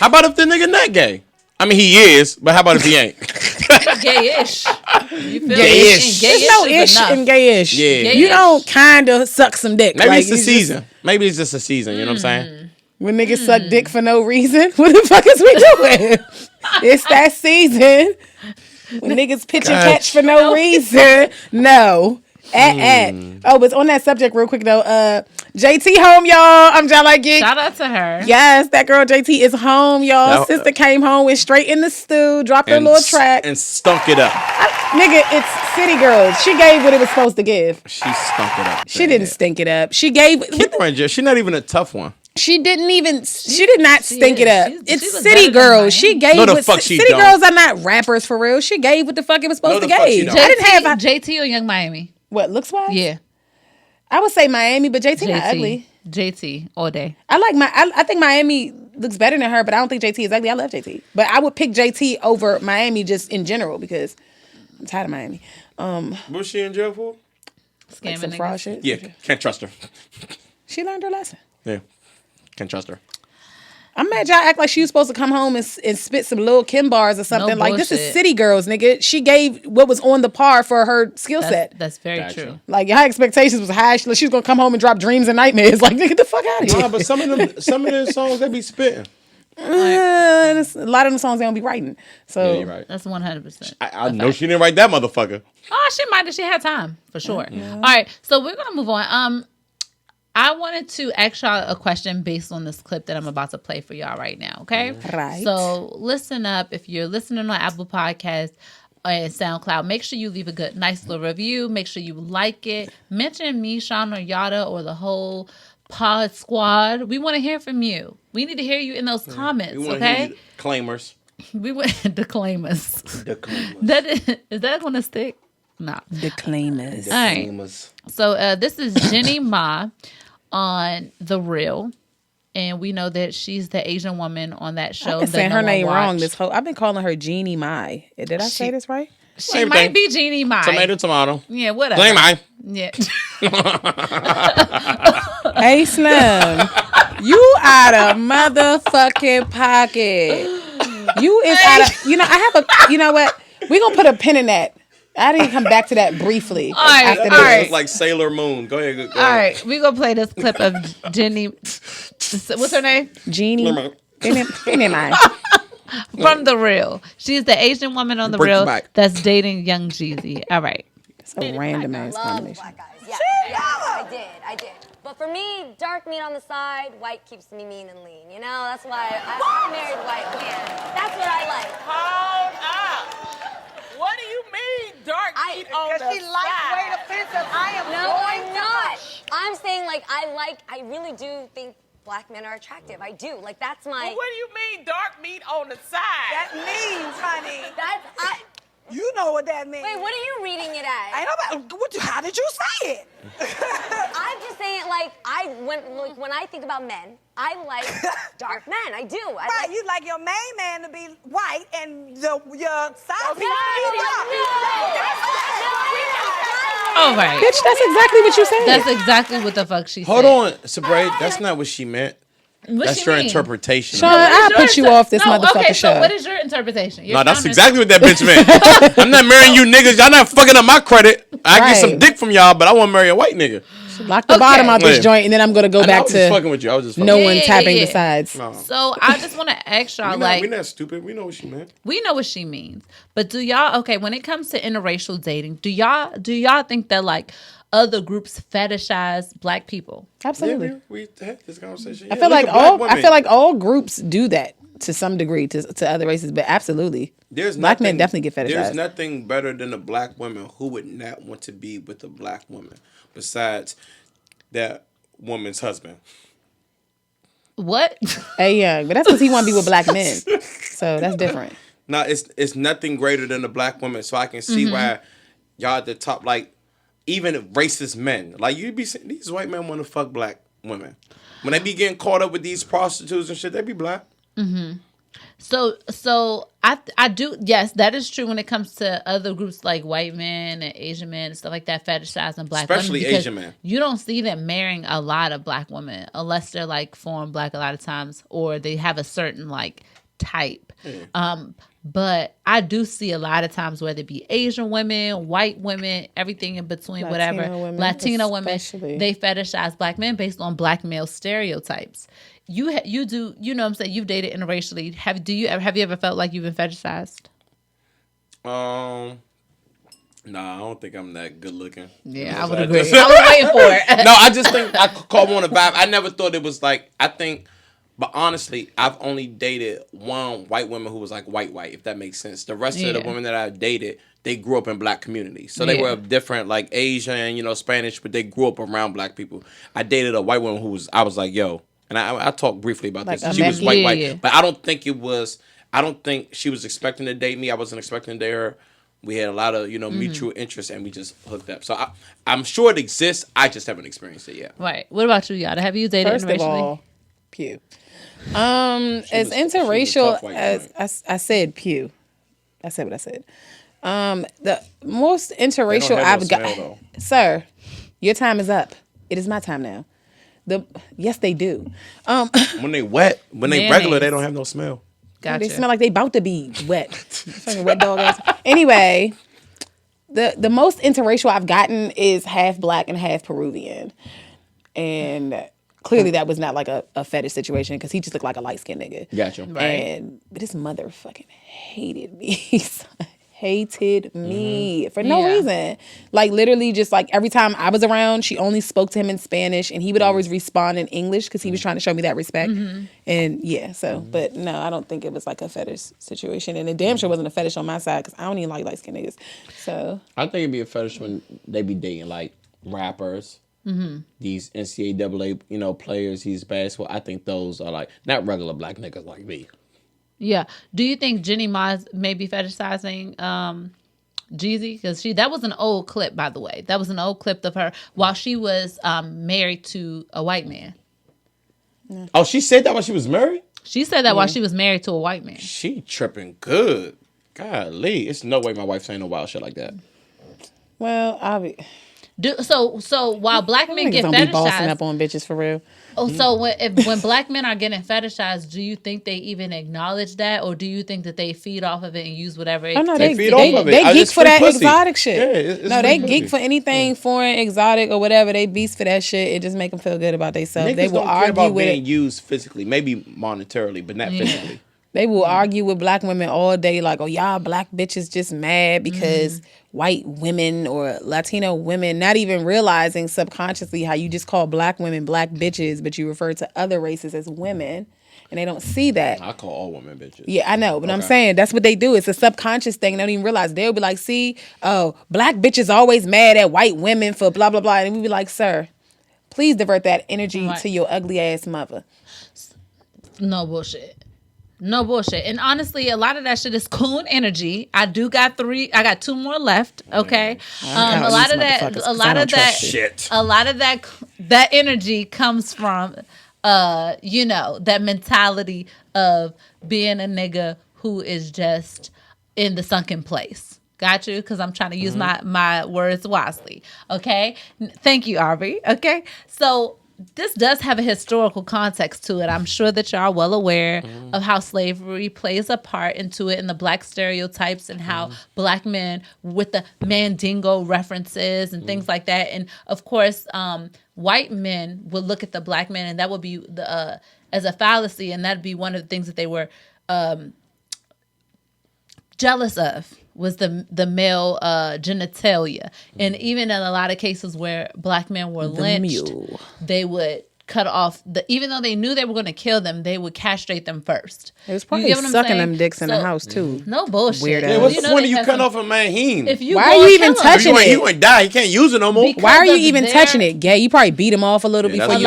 How about if the nigga not gay? I mean, he is, but how about if he ain't? Gayish. You feel gayish. There's no ish in gayish. Yeah. You don't kind of suck some dick. Maybe it's a season. Maybe it's just a season. You know what I'm saying? When niggas suck dick for no reason, what the fuck is we doing? It's that season. When niggas pitch and catch for no reason. No. Oh, but on that subject real quick though, JT home, y'all. I'm John Like Geek. Shout out to her. Yes, that girl JT is home, y'all. Sister came home, went straight in the stew, dropped her little track. And stunk it up. Nigga, it's City Girls. She gave what it was supposed to give. She stunk it up. She didn't stink it up. She gave... Keep her in jail. She's not even a tough one. She did not stink it up. It's was City Girls. She gave No, the what fuck she City don't. Girls are not rappers for real. She gave what the fuck it was supposed No, to the fuck she give. don't. I didn't have JT or Young Miami. what looks wise. Yeah, I would say Miami, but JT not ugly. JT all day. I think Miami looks better than her, but I don't think JT is ugly. I love JT, but I would pick JT over Miami just in general because I'm tired of Miami. What's she in jail for? Like some fraud shit. Yeah, can't trust her. She learned her lesson. Yeah, can't trust her. I'm mad y'all act like she was supposed to come home and spit some Lil Kim bars or something. Like, this is City Girls, nigga. She gave what was on the par for her skill set. That's very true. Like, your expectations was high. She was going to come home and drop Dreams and Nightmares. Like, nigga, get the fuck out of here. Nah, but some of them songs they be spitting. A lot of them songs they don't be writing. So Yeah, you're right. That's 100%. I know she didn't write that motherfucker. Oh, she might if she had time, for sure. All right, so we're going to move on. I wanted to ask y'all a question based on this clip that I'm about to play for y'all right now, okay? Right. So listen up. If you're listening on Apple Podcasts and SoundCloud, make sure you leave a nice little review. Make sure you like it. Mention me, Sean, or Yadda, or the whole pod squad. We want to hear from you. We need to hear you in those comments, We want to okay? hear you claimers. We want declaimers. Declaimers. Is that going to stick? No. Declaimers. All right. So this is Jeannie Mai on The Real. And we know that she's the Asian woman on that show. I've been saying her name wrong this whole... I've been calling her Jeannie Mai. Did I say this right? She Same might thing. be Jeannie Mai. Tomato. Yeah, whatever. Jeannie Mai. Yeah. Hey, Slim. You out of motherfucking pocket. You is out of... You know, I have a... You know what? We're going to put a pin in that. I didn't come back to that briefly. All right, after all this. right. It's like Sailor Moon. Go ahead. All right. We're going to play this clip of Jeannie... What's her name? Jeannie Mai. From The Real. She's the Asian woman on The Break Real it back. that's dating Young Jeezy. All right. It's a random ass Love combination. black guys. Yeah, I did. But for me, dark meat on the side, white keeps me mean and lean. You know, that's why I married a white man. That's what I like. Hold up. What do you mean, dark meat on the side? Because she lightweight offensive. I am No, going I'm to not. push. I'm saying, like, I really do think black men are attractive. I do. Like, that's my... Well, what do you mean, dark meat on the side? That means, honey. That's... You know what that means. Wait, what are you reading it as? Ain't nobody, how did you say it? I'm just saying, like, when I think about men, I like dark men. I do. Right, you like your main man to be white and your side piece No, to be dark. All right. Bitch, that's exactly what you said. That's exactly what the fuck she said. Hold on, Sabrae. That's not what she meant. What That's she your mean? interpretation. Sean, of it. I'll put you off this motherfucker okay, show. so what is your interpretation? No, that's exactly what that bitch meant. I'm not marrying you niggas. Y'all not fucking up my credit. I get some Right. dick from y'all, but I want to marry a white nigga. Lock the bottom out this Yeah. joint, and then I'm going to go I back was just to fucking with you. I was just fucking no with one Yeah, tapping yeah. the sides. you. So I just want to ask y'all, We're not stupid. We know what she meant. we know what she means, but do y'all, okay, when it comes to interracial dating, do y'all think that like other groups fetishize black people? Absolutely. Yeah, we had this conversation. I feel like all groups do that to some degree to other races, but absolutely. Black men definitely get fetishized. There's nothing better than a black woman who would not want to be with a black woman besides that woman's husband. What? Hey, yeah, but that's because he want to be with black men, so that's different. No, it's nothing greater than a black woman. So I can see why y'all at the top, like even racist men, like you be saying these white men want to fuck black women. When they be getting caught up with these prostitutes and shit, they be black. So I do, yes, that is true when it comes to other groups like white men and Asian men and stuff like that fetishizing black Especially women. because Asian men. You don't see them marrying a lot of black women unless they're like foreign black a lot of times, or they have a certain like type. But I do see a lot of times whether it be Asian women, white women, everything in between, Latino women, especially. they fetishize black men based on black male stereotypes. You do, you know what I'm saying? You've dated interracially. Have you ever felt like you've been fetishized? Nah, I don't think I'm that good looking. Yeah, I would agree. I was waiting for it. No, I just think I caught on a vibe. I never thought it was like, but honestly, I've only dated one white woman who was like white, if that makes sense. The rest of the women that I've dated, they grew up in black communities. So they were different, like Asian, Spanish, but they grew up around black people. I dated a white woman I was like, yo, and I talked briefly about Like this. She was white, yeah. but I don't think it was. I don't think she was expecting to date me. I wasn't expecting to date her. We had a lot of mutual interests, and we just hooked up. So I'm sure it exists. I just haven't experienced it yet. Right. What about you, Yadda? Have you dated First interracially? of all, pew. As interracial as I said, pew. I said what I said. The most interracial I've got, sir. Your time is up. It is my time now. Yes, they do. When they wet, when they regular, they don't have no smell. Gotcha. They smell like they about to be wet. Fucking wet dog ass. Anyway, the most interracial I've gotten is half black and half Peruvian, and clearly that was not like a fetish situation because he just looked like a light skinned nigga. Gotcha. Right. But this motherfucking hated me. Hated me for no reason. Like literally just like every time I was around, she only spoke to him in Spanish and he would always respond in English because he was trying to show me that respect. And but no, I don't think it was like a fetish situation. And it damn sure wasn't a fetish on my side because I don't even like light skinned niggas. So I think it'd be a fetish when they be dating like rappers. These NCAA, players, these basketball. I think those are like not regular black niggas like me. Yeah. Do you think Jeannie Mai may be fetishizing Jeezy? Because that was an old clip, by the way. That was an old clip of her while she was married to a white man. Oh, she said that while she was married? She said that while she was married to a white man. She tripping good. Golly, it's no way my wife saying no wild shit like that. well, I'll be So while black men get don't be bossing up fetishized, on bitches for real. so when black men are getting fetishized, do you think they even acknowledge that, or do you think that they feed off of it and use whatever? Oh no, They feed off of it. They geek It's for free that pussy. exotic shit. Yeah, it's no, free they pussy. geek for anything foreign, exotic, or whatever. They beast for that shit. It just make them feel good about themselves. Niggas They will don't care argue about with being it. used physically, maybe monetarily, but not physically. They will argue with black women all day, like, oh, y'all black bitches just mad because white women or Latino women, not even realizing subconsciously how you just call black women black bitches, but you refer to other races as women, and they don't see that. I call all women bitches. Yeah, I know, but I'm saying that's what they do. It's a subconscious thing. They don't even realize. They'll be like, see, oh, black bitches always mad at white women for blah, blah, blah. And we be like, sir, please divert that energy to your ugly ass mother. No bullshit. No bullshit. And honestly, a lot of that shit is coon energy. I got 2 more left. Okay. A lot of that energy comes from, that mentality of being a nigga who is just in the sunken place. Got you? Because I'm trying to use my words wisely. Okay. Thank you, Aubrey. Okay. So this does have a historical context to it. I'm sure that y'all are well aware of how slavery plays a part into it and the black stereotypes and how black men with the Mandingo references and things like that. And of course, white men would look at the black man and that would be as a fallacy, and that'd be one of the things that they were jealous of, was the male genitalia. And even in a lot of cases where black men were lynched, they would cut off even though they knew they were going to kill them, they would castrate them first. It was probably sucking them dicks in the house too. No bullshit. Weird Yeah, what's the point of you cut off a man heme? Why are you even touching it? He wouldn't die. He can't use it no more. Why are you even touching it? Gay? You probably beat him off a little before you cut it.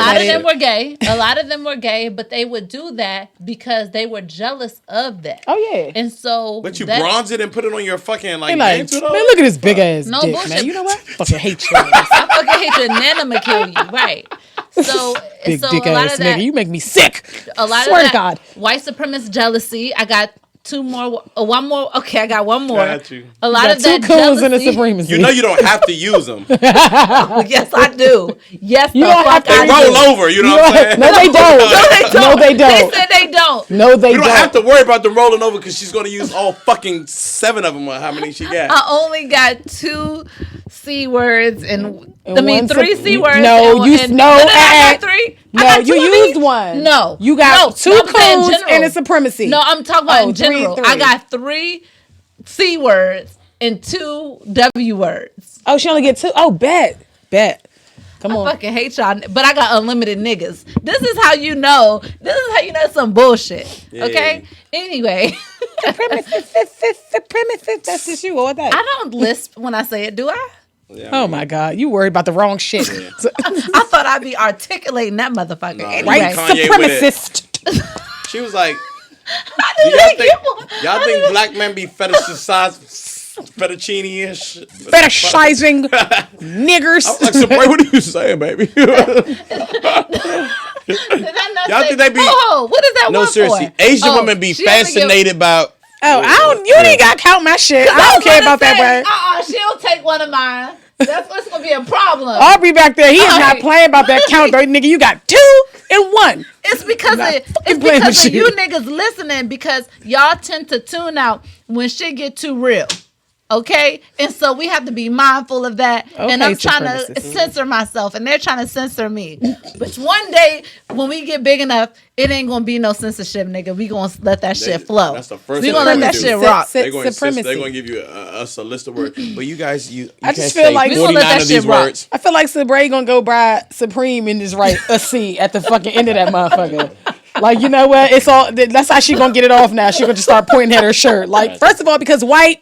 A lot of them were gay, but they would do that because they were jealous of that. Oh yeah. And so, but you bronze it and put it on your fucking man, look at this big ass dick, bullshit. man. You know what? Fucking hate you. I fucking hate you, and then I'ma kill you. Right. So, big dick a lot ass of that, nigga, you make me sick. A lot Swear of that to God. white supremacist jealously. I got 2 more, 1 more. Okay, I got 1 more. Got you. A lot of that 2 coons in the jealousy. supremacy. You know you don't have to use them. Yes, I do. Yes, You don't have to They roll over. You know what I'm saying? No, they don't. No, they don't. They said they don't. No, they You don't. don't have to worry about them rolling over because she's going to use all fucking 7 of them or how many she got. I only got 2 C words and 3 C words. No, and, you and, no. I got 3. No, I got you 2 of used these? one. No, you got 2 I'm saying coons general. and a supremacy. No, I'm talking about in 3 and general. 3. I got 3 C words and 2 W words. Oh, she only get 2. Oh, bet. Come on. I fucking hate y'all, but I got unlimited niggas. This is how you know. This is how you know some bullshit. Yeah. Okay. Anyway, Supremacist. That's just you. What that? I don't lisp when I say it, do I? Yeah, Oh my God, you worried about the wrong shit. I thought I'd be articulating that motherfucker. Nah, Anyway. White Kanye with it. supremacist. She was like, did y'all they think, get one? y'all think black men be fetishized, fettuccine-ish? Fetishizing niggers. I was like, Sabrae, what are you saying, baby? Y'all think they be? Oh, what is that No, one seriously. for? Asian Oh, women be she has to give- fascinated about. Oh, I don't. You ain't got to count my shit. I don't care about that, bro. She'll take one of mine. That's what's gonna be a problem. Aubrey back there, he is All not right. playing about that count, though, nigga. You got 2 and 1. It's because Not of fucking playing with you shit. niggas listening because y'all tend to tune out when shit get too real. Okay? And so we have to be mindful of that. And Okay, I'm trying to supremacist. censor myself and they're trying to censor me. But one day when we get big enough, it ain't gonna be no censorship, nigga. We gonna let that shit flow. That's the first we thing gonna let they're that gonna shit do. rock. They're going Supremacy. to give you us a list of words. But you guys, you I can't just say feel like- We gonna let 49 that of these shit rock. words. I feel like Sabrae gonna go buy Supreme and just write a C at the fucking end of that motherfucker. Like, you know what? It's all. That's how she gonna get it off now. She gonna just start pointing at her shirt. Like, first of all, because white.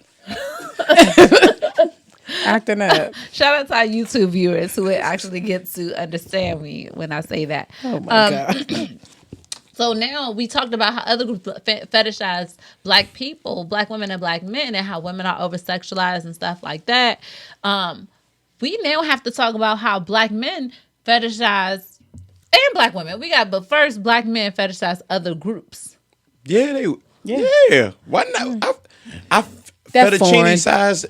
Acting up. Shout out to our YouTube viewers who actually get to understand me when I say that. Oh my God. So now we talked about how other groups fetishize black people, black women and black men, and how women are over-sexualized and stuff like that. We now have to talk about how black men fetishize, and black women. But first, black men fetishize other groups. Yeah. Why not? I That's fettuccine size.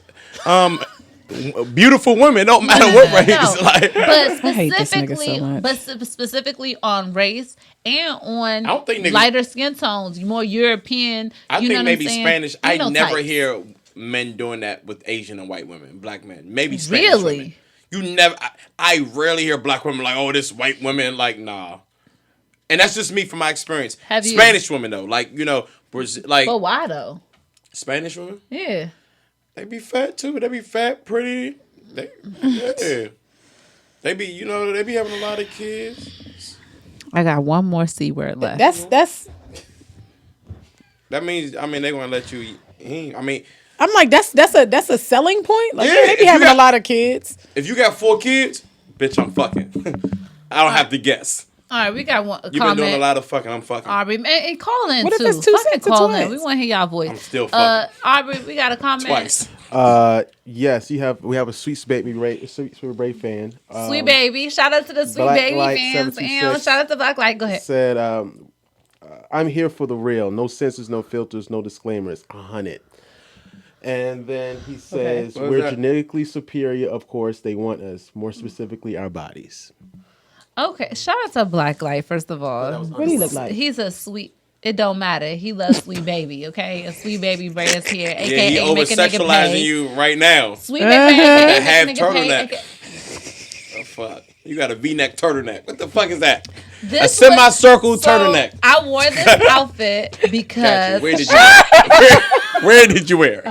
Beautiful women, don't matter what race. No. Like, But I hate this nigga specifically, so much. specifically on race and on I don't think niggas- lighter skin tones, more European. I you think know maybe what I'm saying? Spanish. I never Phenotypes. hear men doing that with Asian and white women, black men. Maybe Spanish Really? women. You never. I rarely hear black women like, oh, this white women. Like, nah. And that's just me from my experience. Have you- Spanish women though, like like But why though? Spanish women, Yeah. they be fat too. They be fat, pretty. They be, they be having a lot of kids. I got one more C word left. That's. That means, they gonna let you. I'm like, that's a selling point. Like, Yeah, yeah, they if be you having got- a lot of kids. If you got 4 kids, bitch, I'm fucking. I don't have to guess. All right, we got one You've comment. been doing a lot of fucking. I'm fucking. Aubrey, and call in What if too. it's 2 Fucking cents or call twice? in. We want to hear y'all voice. I'm still fucking. Aubrey, we got a comment. Twice. Yes, we have a Sweet Baby fan. Sweet baby. Shout out to the Sweet Black Baby Light fans. 726 And shout out to Black Light. Go ahead. Said, I'm here for the real. No censors, no filters, no disclaimers. 100. And then he says, What was we're that? genetically superior. Of course, they want us. More specifically, our bodies. Okay, shout out to Black Light, first of all. What do he look like? He's a sweet. It don't matter. He loves Sweet Baby. Okay, a Sweet Baby brand's here. Yeah, AKA he over make a nigga sexualizing pay. you right now. Sweet Baby, AKA half make a nigga pay. turtleneck. Oh, fuck. You got a V-neck turtleneck. What the fuck is that? A This semicircle was- turtleneck. I wore this outfit because Where did you? Where did you wear?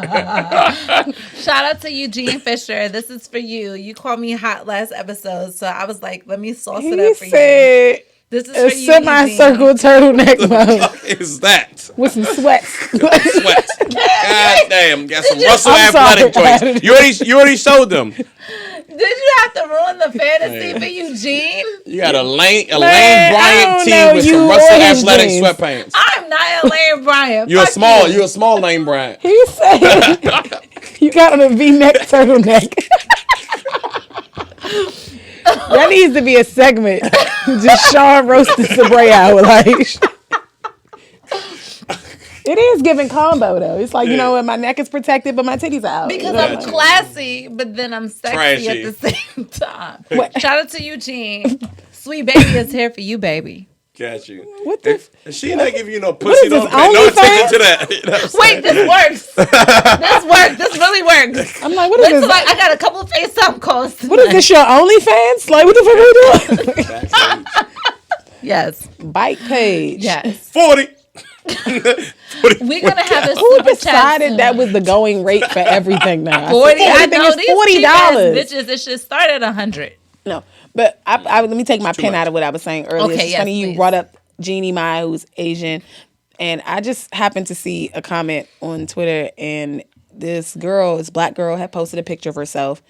shout out to Eugene Fisher. This is for you. You called me hot last episode, so I was like, let me sauce it He up for you. said This is a for you, semicircle Eugene. turtleneck mode What is that? with some sweats. Sweat. God damn. Got some Russell I'm sorry, athletic joints. You already showed them. Did you have to ruin the fantasy for Eugene? You got a Lane I Bryant don't tee know, with you some Russell wore his athletic jeans. sweatpants. I'm not Elaine Bryant. You're Fuck a small Lane Bryant. He said you got on a V-neck turtleneck. That needs to be a segment. Just Sean roasted Sabrae out. Like, it is giving combo though. It's like, you know what, my neck is protected, but my titties are out. Because You know? I'm classy, but then I'm sexy Trashy. at the same time. Shout out to Eugene. Sweet Baby is here for you, baby. Got you. What the If she not giving you no pussy, is don't this, pay no attention OnlyFans? to that. You know what I'm saying? Wait, this works. This works. This really works. I'm like, what Wait is till this? I got a couple of FaceTime calls tonight. What is this, your OnlyFans? Like, what the fuck are we doing? Backstage. Yes. Bike page. Yes. 40. We're going to have a Who super chat decided soon. that was the going rate for everything now? 40. I Everything know is these cheap-ass $40. bitches. It should start at 100. No, but I let me take my pen much. out of what I was saying earlier. Okay, It's yes, funny you please. brought up Jeannie Mai, who's Asian, and I just happened to see a comment on Twitter, and this black girl, had posted a picture of herself,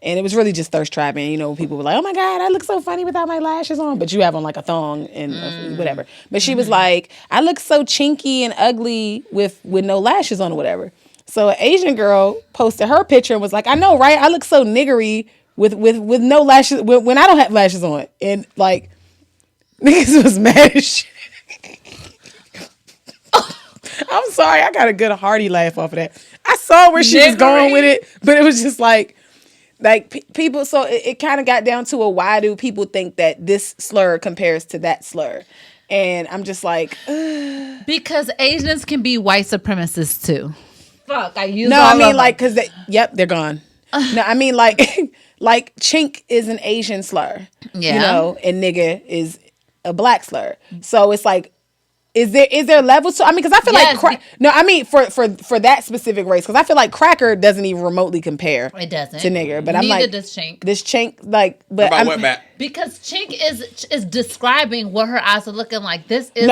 And it was really just thirst trapping. You know, people were like, oh my God, I look so funny without my lashes on. But you have on like a thong and whatever. But she was like, I look so chinky and ugly with no lashes on or whatever. So an Asian girl posted her picture and was like, I know, right? I look so niggery with no lashes when I don't have lashes on. And like, niggas was mad as shit. I'm sorry, I got a good hearty laugh off of that. I saw where she was going with it, but it was just like people. So it kind of got down to why do people think that this slur compares to that slur? And I'm just like, because Asians can be white supremacists too. Fuck, I use. No, I mean like because they're gone. No, I mean like chink is an Asian slur, you know, and nigga is a black slur. So it's like. Is there levels to? I mean, because I feel like for that specific race, because I feel like cracker doesn't even remotely compare. It doesn't to nigger, but neither I'm like does chink. This chink, like, but how about wetback? Because chink is describing what her eyes are looking like. This is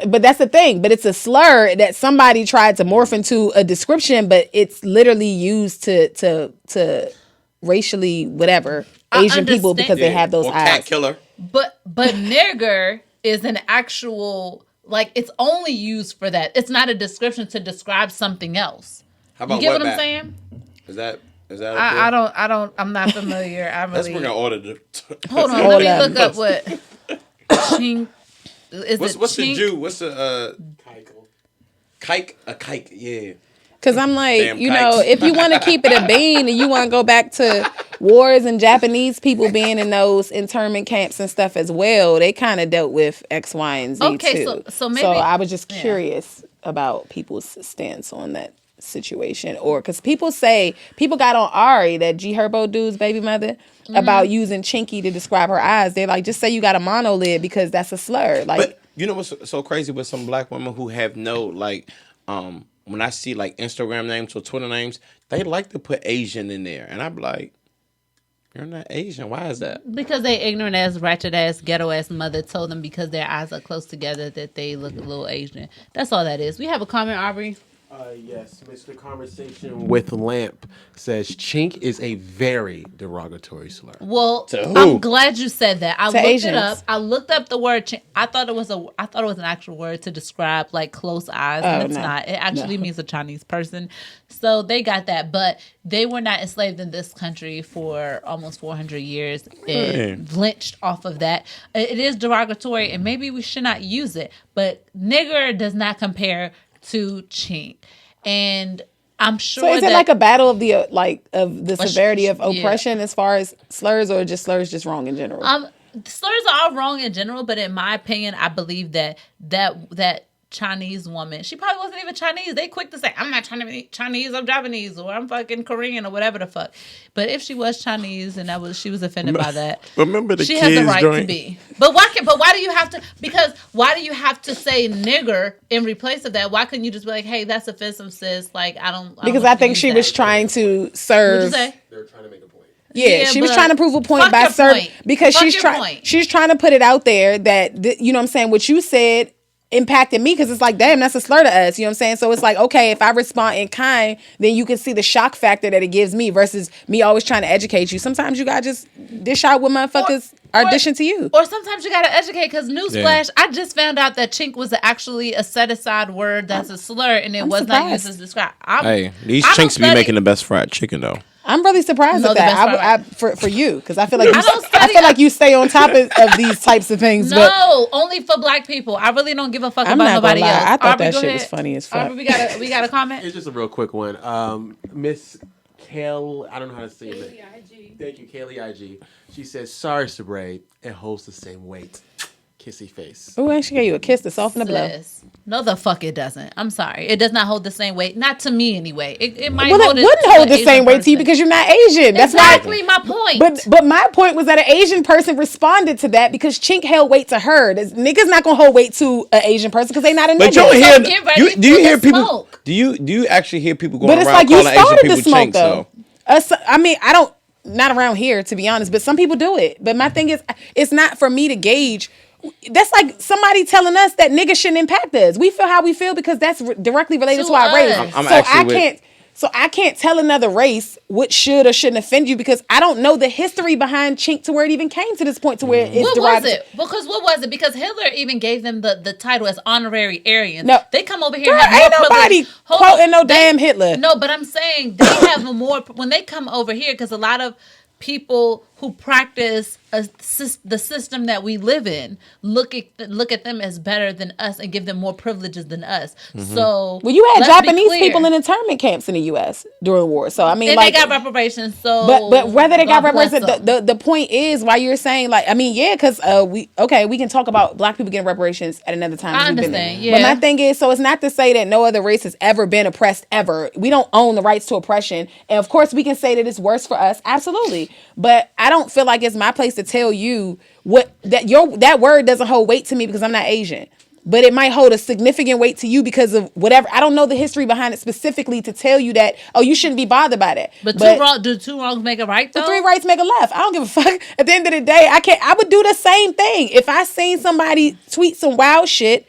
but that's the thing. But it's a slur that somebody tried to morph into a description, but it's literally used to racially whatever Asian people because they have those or eyes. Cat killer. But nigger is an actual. Like, it's only used for that. It's not a description to describe something else. How about you get what wetback? I'm saying? Is that? I'm not familiar. Let's bring an order. Hold on, let me look up what chink. What's the Jew? What's the kike? A kike, yeah. Because I'm like, Damn you kikes. know, if you want to keep it a bean and you want to go back to wars and Japanese people being in those internment camps and stuff as well, they kind of dealt with X, Y, and Z too. So maybe. So I was just curious about people's stance on that situation. Or because people got on Ari, that G Herbo dude's baby mother, about using chinky to describe her eyes. They're like, just say you got a monolid because that's a slur. Like, but you know what's so crazy with some black women who have no like when I see like Instagram names or Twitter names, they like to put Asian in there. And I'm like, you're not Asian. Why is that? Because they ignorant ass, ratchet ass, ghetto ass mother told them because their eyes are close together that they look a little Asian. That's all that is. We have a comment, Aubrey. Yes, Mr. Conversation with Lamp says chink is a very derogatory slur. Well, To who? I'm glad you said that. I looked Asians. it up. I looked up the word chink. I thought it was an actual word to describe like close eyes, and it's not. It actually means a Chinese person. So they got that, but they were not enslaved in this country for almost 400 years and lynched off of that. It is derogatory, and maybe we should not use it. But nigger does not compare to chink, and I'm sure. so is it like a battle of the severity of oppression as far as slurs, or just slurs just wrong in general? Slurs are all wrong in general, but in my opinion, I believe that Chinese woman, she probably wasn't even Chinese. They quick to say, I'm not trying to be Chinese, I'm Japanese, or I'm fucking Korean, or whatever the fuck. But if she was Chinese and she was offended by that, Remember the she kids has the right joint? to be. But why do you have to? Because why do you have to say nigger in replace of that? Why couldn't you just be like, hey, that's offensive, sis? Like Because I think she was trying to serve. What'd you say? They were trying to make a point. Yeah, she was but trying to prove a point fuck by your serving point. because Fuck she's your trying. point. She's trying to put it out there that you know what I'm saying. What you said impacted me because it's like, damn, that's a slur to us. You know what I'm saying? So it's like, okay, if I respond in kind, then you can see the shock factor that it gives me versus me always trying to educate you. Sometimes you gotta just dish out what motherfuckers are dishing to you. Or sometimes you gotta educate because newsflash, I just found out that chink was actually a set aside word that's a slur and it was not used as described. Hey, these chinks be making the best fried chicken though. I'm really surprised No, at the that. best For you, because I feel like I feel like you stay on top of these types of things. But No, only for black people. I really don't give a fuck I'm about not nobody gonna lie. else. I thought Aubrey, that go shit ahead. was funny as fuck. Aubrey, we got a comment. It's just a real quick one. Miss Kale, I don't know how to say it. Thank you, Kaylee IG. She says, sorry, Sabrae, it holds the same weight. Kissy face. oh, and she gave you a kiss to soften the blow. Sis. No, the fuck it doesn't. I'm sorry. It does not hold the same weight. Not to me anyway. It might Well, hold it it wouldn't to hold an the Asian same weight to you person. because you're not Asian. That's exactly why. my point. But my point was that an Asian person responded to that because chink held weight to her. Niggas not gonna hold weight to an Asian person because they not a nigga. But you don't So hear. get ready Do you for hear the people? smoke. Do you actually hear people going But it's around like you calling Asian started the people smoke chinks though. though? I mean, I don't. Not around here, to be honest. But some people do it. But my thing is, it's not for me to gauge. That's like somebody telling us that niggas shouldn't impact us. We feel how we feel because that's directly related to our race. I'm so actually I can't. So I can't tell another race what should or shouldn't offend you because I don't know the history behind chink to where it even came to this point to where it's what derived. Was it? Because what was it? Because Hitler even gave them the title as honorary Aryans. No. They come over here Girl, and have ain't more nobody privilege. quoting no damn Hitler. No, but I'm saying they have a more when they come over here because a lot of people who practice the system that we live in look at them as better than us and give them more privileges than us. So well, you had Japanese people in internment camps in the U.S. during war. So I mean, and like, they got reparations. So, but whether they got reparations, the point is why you're saying like, I mean, yeah, because we can talk about black people getting reparations at another time. I understand. Yeah, but my thing is, so it's not to say that no other race has ever been oppressed ever. We don't own the rights to oppression, and of course, we can say that it's worse for us. Absolutely, but I don't feel like it's my place to tell you what that word doesn't hold weight to me because I'm not Asian. But it might hold a significant weight to you because of whatever. I don't know the history behind it specifically to tell you that, oh, you shouldn't be bothered by that. But do two wrongs make a right though? The three rights make a left. I don't give a fuck. At the end of the day, I would do the same thing. If I seen somebody tweet some wild shit,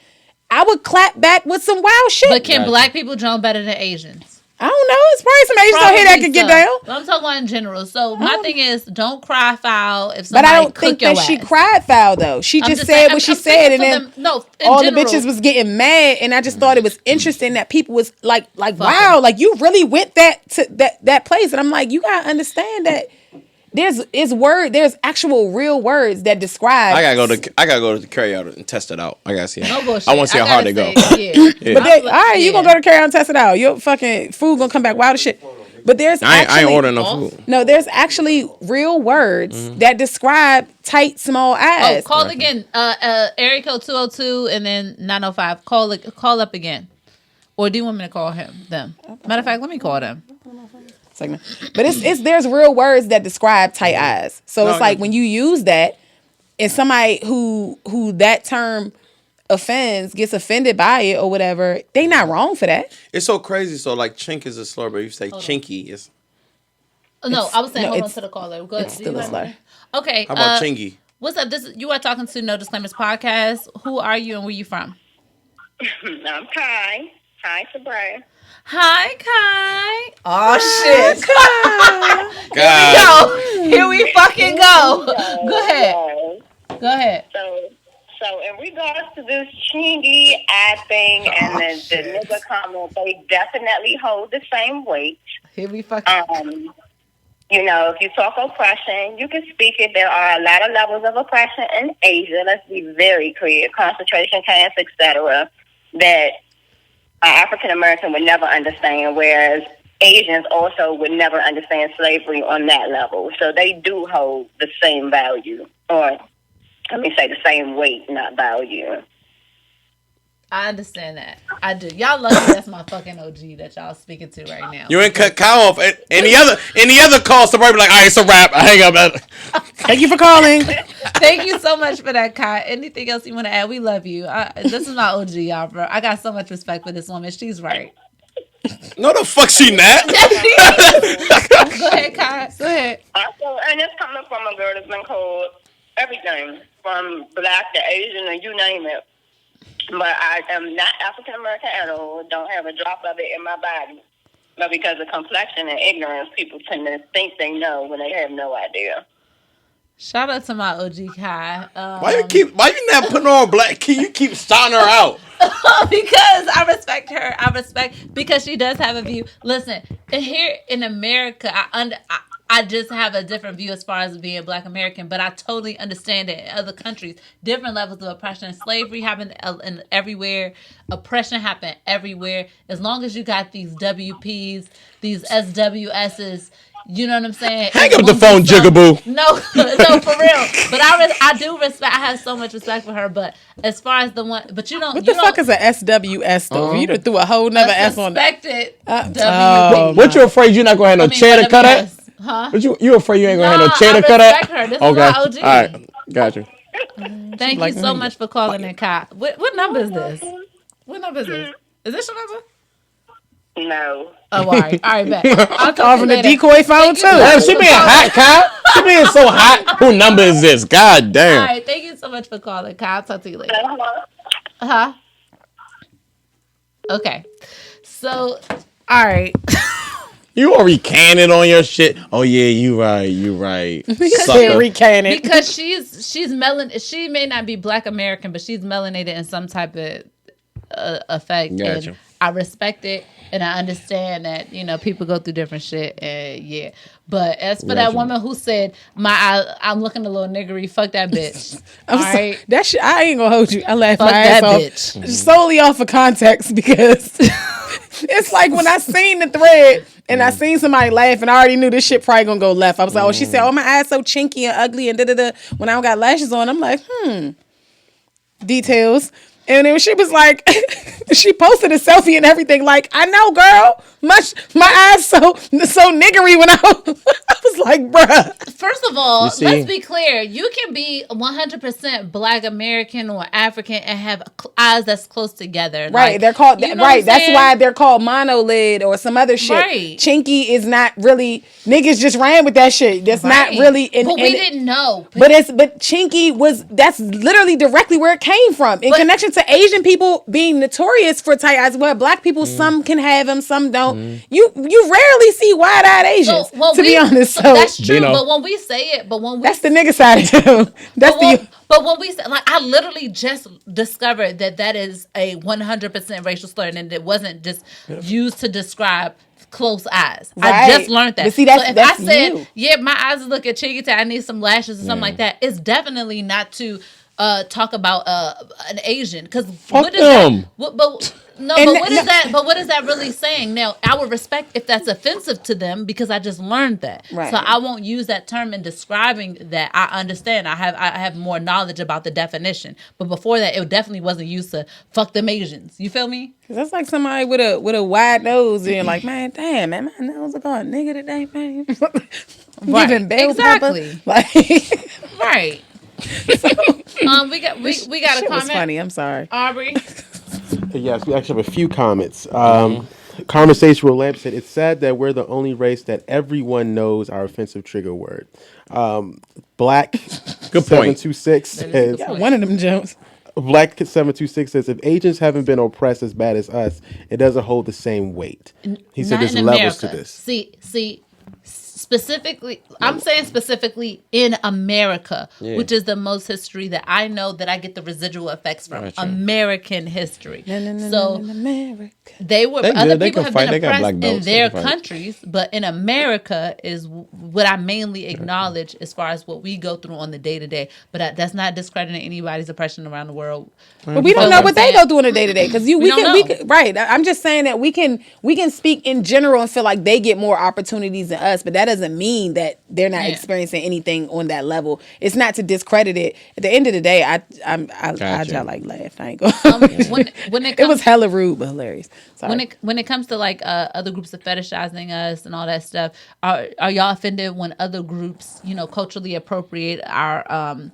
I would clap back with some wild shit. But can black people drum better than Asians? I don't know. It's probably some Asians out here that could get down. But I'm talking about in general. So my thing is, don't cry foul if somebody But I don't cook think your that ass. she cried foul though. She just said what she said, and then all the bitches was getting mad. And I just thought it was interesting that people was like, wow, like you really went that place. And I'm like, you gotta understand that. There's actual real words that describe. I gotta go to the carryout and test it out. I gotta see. No bullshit. I want to see how hard they go. Yeah. But all right, you gonna go to carryout and test it out. Your fucking food gonna come back wild as shit. But there's I ain't ordering no food. No, there's actually real words that describe tight, small ass. Oh, call again. Area code 202 and then 905. Call up again. Or do you want me to call them? Matter of fact, let me call them. Segment. But there's real words that describe tight eyes. So it's like when you use that, and somebody who that term offends gets offended by it or whatever, they not wrong for that. It's so crazy. So like chink is a slur, but you say chinky is. No, I was saying hold on to the caller. Go ahead. It's still a slur. Okay. How about chingy? What's up? You are talking to No Disclaimers Podcast. Who are you and where you from? I'm Kai. Hi, Sabrae. Hi, Kai. Oh shit. Kai. Here we fucking go. Go ahead. Go ahead. So in regards to this chingy ad thing and the nigga comment, they definitely hold the same weight. Here we fucking you know, if you talk oppression, you can speak it. There are a lot of levels of oppression in Asia. Let's be very clear. Concentration camps, etc. that African American would never understand, whereas Asians also would never understand slavery on that level. So they do hold the same value, or let me say the same weight, not value. I understand that. I do. Y'all lucky that's my fucking OG that y'all speaking to right now. You ain't cut Kyle off. Any other calls, somebody be like, all right, it's a wrap. I hang up. Thank you for calling. Thank you so much for that, Kai. Anything else you want to add? We love you. This is my OG, y'all, bro. I got so much respect for this woman. She's right. No, the fuck she not. Go ahead, Kai. Go ahead. And it's coming from a girl that's been called everything, from black to Asian or you name it. But I am not African American at all. Don't have a drop of it in my body. But because of complexion and ignorance, people tend to think they know when they have no idea. Shout out to my OG Kai. Why you not putting on black? You keep starting her out. Because I respect her. Because she does have a view. Listen, here in America, I just have a different view as far as being Black American, but I totally understand it in other countries. Different levels of oppression. Slavery happened everywhere. Oppression happened everywhere. As long as you got these WPs, these SWSs, you know what I'm saying? Hang up the phone, Jigaboo. No, for real. But I do respect. I have so much respect for her. But as far as the one, but you don't. What the fuck is a SWS though? You done threw a whole nother S on that. WP. What you afraid you're not gonna have no cheddar cut at? Huh? But you afraid you ain't gonna have no cheddar cut at? I respect her. This is my OG. All right, got you. Thank you so much for calling in, Kai. What number is this? What number is this? Is this your number? No. Oh, all right, bet. I'll call from the decoy phone too. Damn, she being hot, Kai. She being so hot. Who number is this? God damn. All right, thank you so much for calling, Kai. I'll talk to you later. Okay. So, all right. You already canning on your shit. Oh yeah, you right. Sucker. Recanted. Because she's she may not be Black American, but she's melanated in some type of effect. Gotcha. And I respect it, and I understand that people go through different shit. And yeah, but as for that woman who said I'm looking a little niggery, fuck that bitch. All right, that shit. I ain't gonna hold you. I laughed fuck my ass that off bitch solely off of context because it's like when I seen the thread. And I seen somebody laugh, and I already knew this shit probably gonna go left. I was like, oh, she said, oh, my eyes so chinky and ugly and da-da-da. When I don't got lashes on, I'm like, details. And then she was like, she posted a selfie and everything. Like, I know, girl. My eyes so niggery when I was like, bruh. First of all, let's be clear. You can be 100% Black American or African and have eyes that's close together. Right. Like, they're called, right. That's saying? why they're called monolid or some other shit. Right. Chinky is not really, niggas just ran with that shit. That's not really. But we didn't know. But chinky that's literally directly where it came from. In connection to Asian people being notorious for tight eyes. Well, Black people, some can have them, some don't. You rarely see wide-eyed Asians, to be honest. So that's true. But when we say it, that's the nigga side of it. But when we say, like, I literally just discovered that is a 100% racial slur, and it wasn't just used to describe close eyes. Right. I just learned that. But see, that's I said, you. yeah, my eyes look at Chiggy, I need some lashes or something like that. It's definitely not to talk about an Asian, because what is that? But what is that really saying? Now, I would respect if that's offensive to them because I just learned that. Right. So I won't use that term in describing that. I understand. I have more knowledge about the definition. But before that, it definitely wasn't used to fuck them Asians. You feel me? That's like somebody with a wide nose and like, man, damn, man, my nose is going nigga today, man. Right. Giving bell Exactly. pepper. Like, right. So, we got a comment. Was funny. I'm sorry, Aubrey. Yes, we actually have a few comments. Conversational Lamp said, it's sad that we're the only race that everyone knows our offensive trigger word. Black good point. 726 says, one of them Jones. Black 726 says, if Asians haven't been oppressed as bad as us, it doesn't hold the same weight. He said there's levels to this. See, specifically, I'm saying specifically in America, which is the most history that I know that I get the residual effects from. Gotcha. American history. So America. Other people have been oppressed in their countries, but in America is what I mainly acknowledge as far as what we go through on the day to day. But that's not discrediting anybody's oppression around the world. But we don't know what they go through on a day to day because we can right. I'm just saying that we can speak in general and feel like they get more opportunities than us, but that doesn't mean that they're not experiencing anything on that level. It's not to discredit it. At the end of the day, I just like laughed. I ain't going. It was hella rude but hilarious. Sorry. When it comes to like other groups of fetishizing us and all that stuff, are y'all offended when other groups culturally appropriate our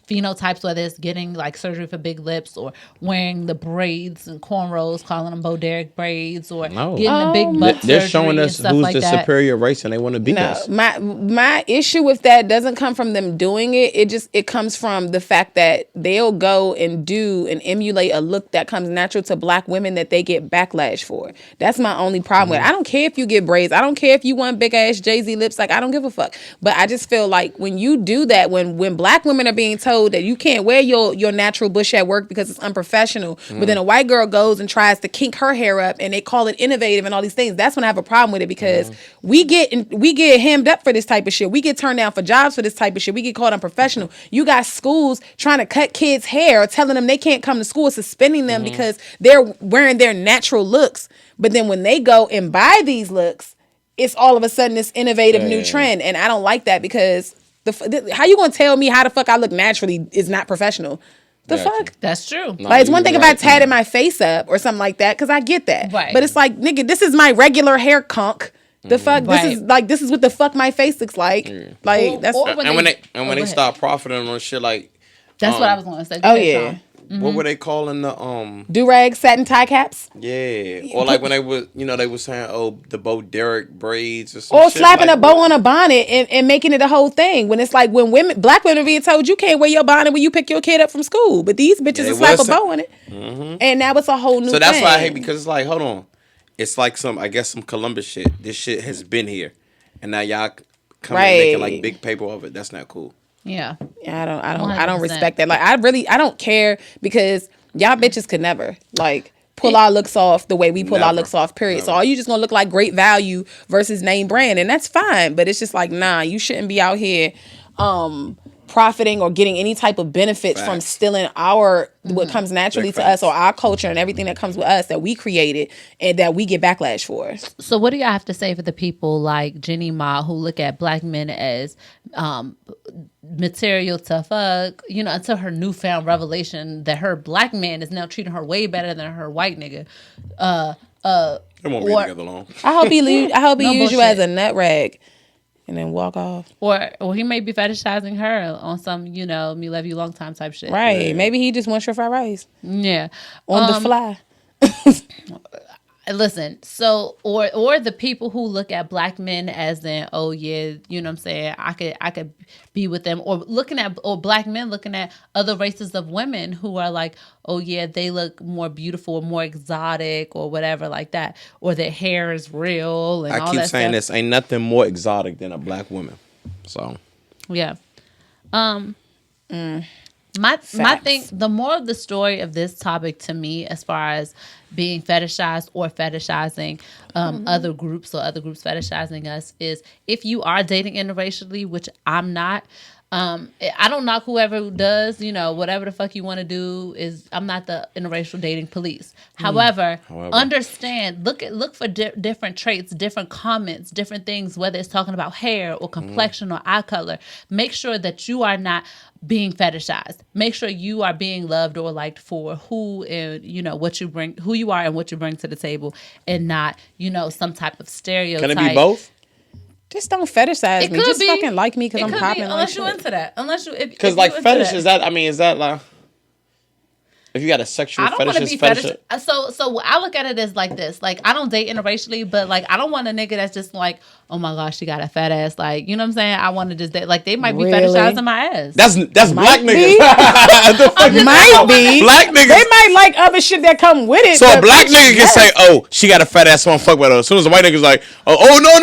phenotypes, whether it's getting like surgery for big lips or wearing the braids and cornrows, calling them Bo Derek braids, or getting the big butt surgery? They're showing us who's like the superior race and they want to beat us. My issue with that doesn't come from them doing it. It comes from the fact that they'll go and do and emulate a look that comes natural to Black women that they get backlash for. That's my only problem with it. I don't care if you get braids. I don't care if you want big ass Jay-Z lips. Like, I don't give a fuck. But I just feel like when you do that, when Black women are being told that you can't wear your natural bush at work because it's unprofessional, but then a white girl goes and tries to kink her hair up and they call it innovative and all these things, that's when I have a problem with it, because we get hemmed up for this type of shit. We get turned down for jobs for this type of shit. We get called unprofessional. You got schools trying to cut kids' hair, telling them they can't come to school, suspending them because they're wearing their natural looks. But then when they go and buy these looks, it's all of a sudden this innovative new trend. And I don't like that, because how you gonna tell me how the fuck I look naturally is not professional? The fuck? That's true. Like, it's one thing if I tatted my face up or something like that, because I get that. Right. But it's like, nigga, this is my regular hair conk. The fuck? This is what the fuck my face looks like. Like, that's when they start profiting on shit like. That's what I was gonna say. Oh yeah. What were they calling the do-rag satin tie caps? Yeah, or like when they were, they were saying, the Bo Derek braids or something. Or slapping a bow on a bonnet and making it a whole thing. When it's like when Black women are being told you can't wear your bonnet when you pick your kid up from school, but these bitches will slap a bow on it, and now it's a whole new. So that's thing. why I hate, because it's like, hold on, it's like some Columbus shit. This shit has been here, and now y'all come and making like big paper of it. That's not cool. Yeah. Yeah, I don't respect that. Like, I don't care because y'all bitches could never like pull our looks off the way we pull our looks off, period. Never. So all you just gonna look like Great Value versus name brand, and that's fine. But it's just like, nah, you shouldn't be out here profiting or getting any type of benefits from stealing what comes naturally to us, or our culture and everything that comes with us that we created and that we get backlash for. So what do y'all have to say for the people like Jeannie Mai who look at black men as material to fuck, until her newfound revelation that her black man is now treating her way better than her white nigga? They won't be together long. I hope he use you as a nut rag and then walk off. Or he may be fetishizing her on some, me love you long time type shit. Right. Yeah. Maybe he just wants your fried rice. Yeah. On the fly. Listen, so or the people who look at black men as in, oh yeah, you know what I'm saying, I could be with them, or black men looking at other races of women who are like, oh yeah, they look more beautiful, more exotic, or whatever like that, or their hair is real and all that stuff. I keep saying this, ain't nothing more exotic than a black woman. So yeah. My thing, the moral of the story of this topic to me, as far as being fetishized or fetishizing other groups, or other groups fetishizing us, is if you are dating interracially, which I'm not, I don't knock whoever does, whatever the fuck you want to do. I'm not the interracial dating police. However, understand, look for different traits, different comments, different things, whether it's talking about hair or complexion or eye color. Make sure that you are not being fetishized. Make sure you are being loved or liked for who and what you bring, who you are and what you bring to the table, and not some type of stereotype. Can it be both? Just don't fetishize me. Just fucking like me because I'm popping. Unless you're into that. Because like fetish is that? I mean, is that like? If you got a sexual fetish, I don't want to be fetish. So I look at it as like this. Like, I don't date interracially, but like, I don't want a nigga that's just like, oh my gosh, she got a fat ass. Like, you know what I'm saying? I want to just date. Like, they might be fetishizing my ass. That's black niggas. Might be. Black niggas. They might like other shit that come with it. So a black nigga can say, oh, she got a fat ass, so I want to fuck with her. As soon as a white nigga's like, oh no.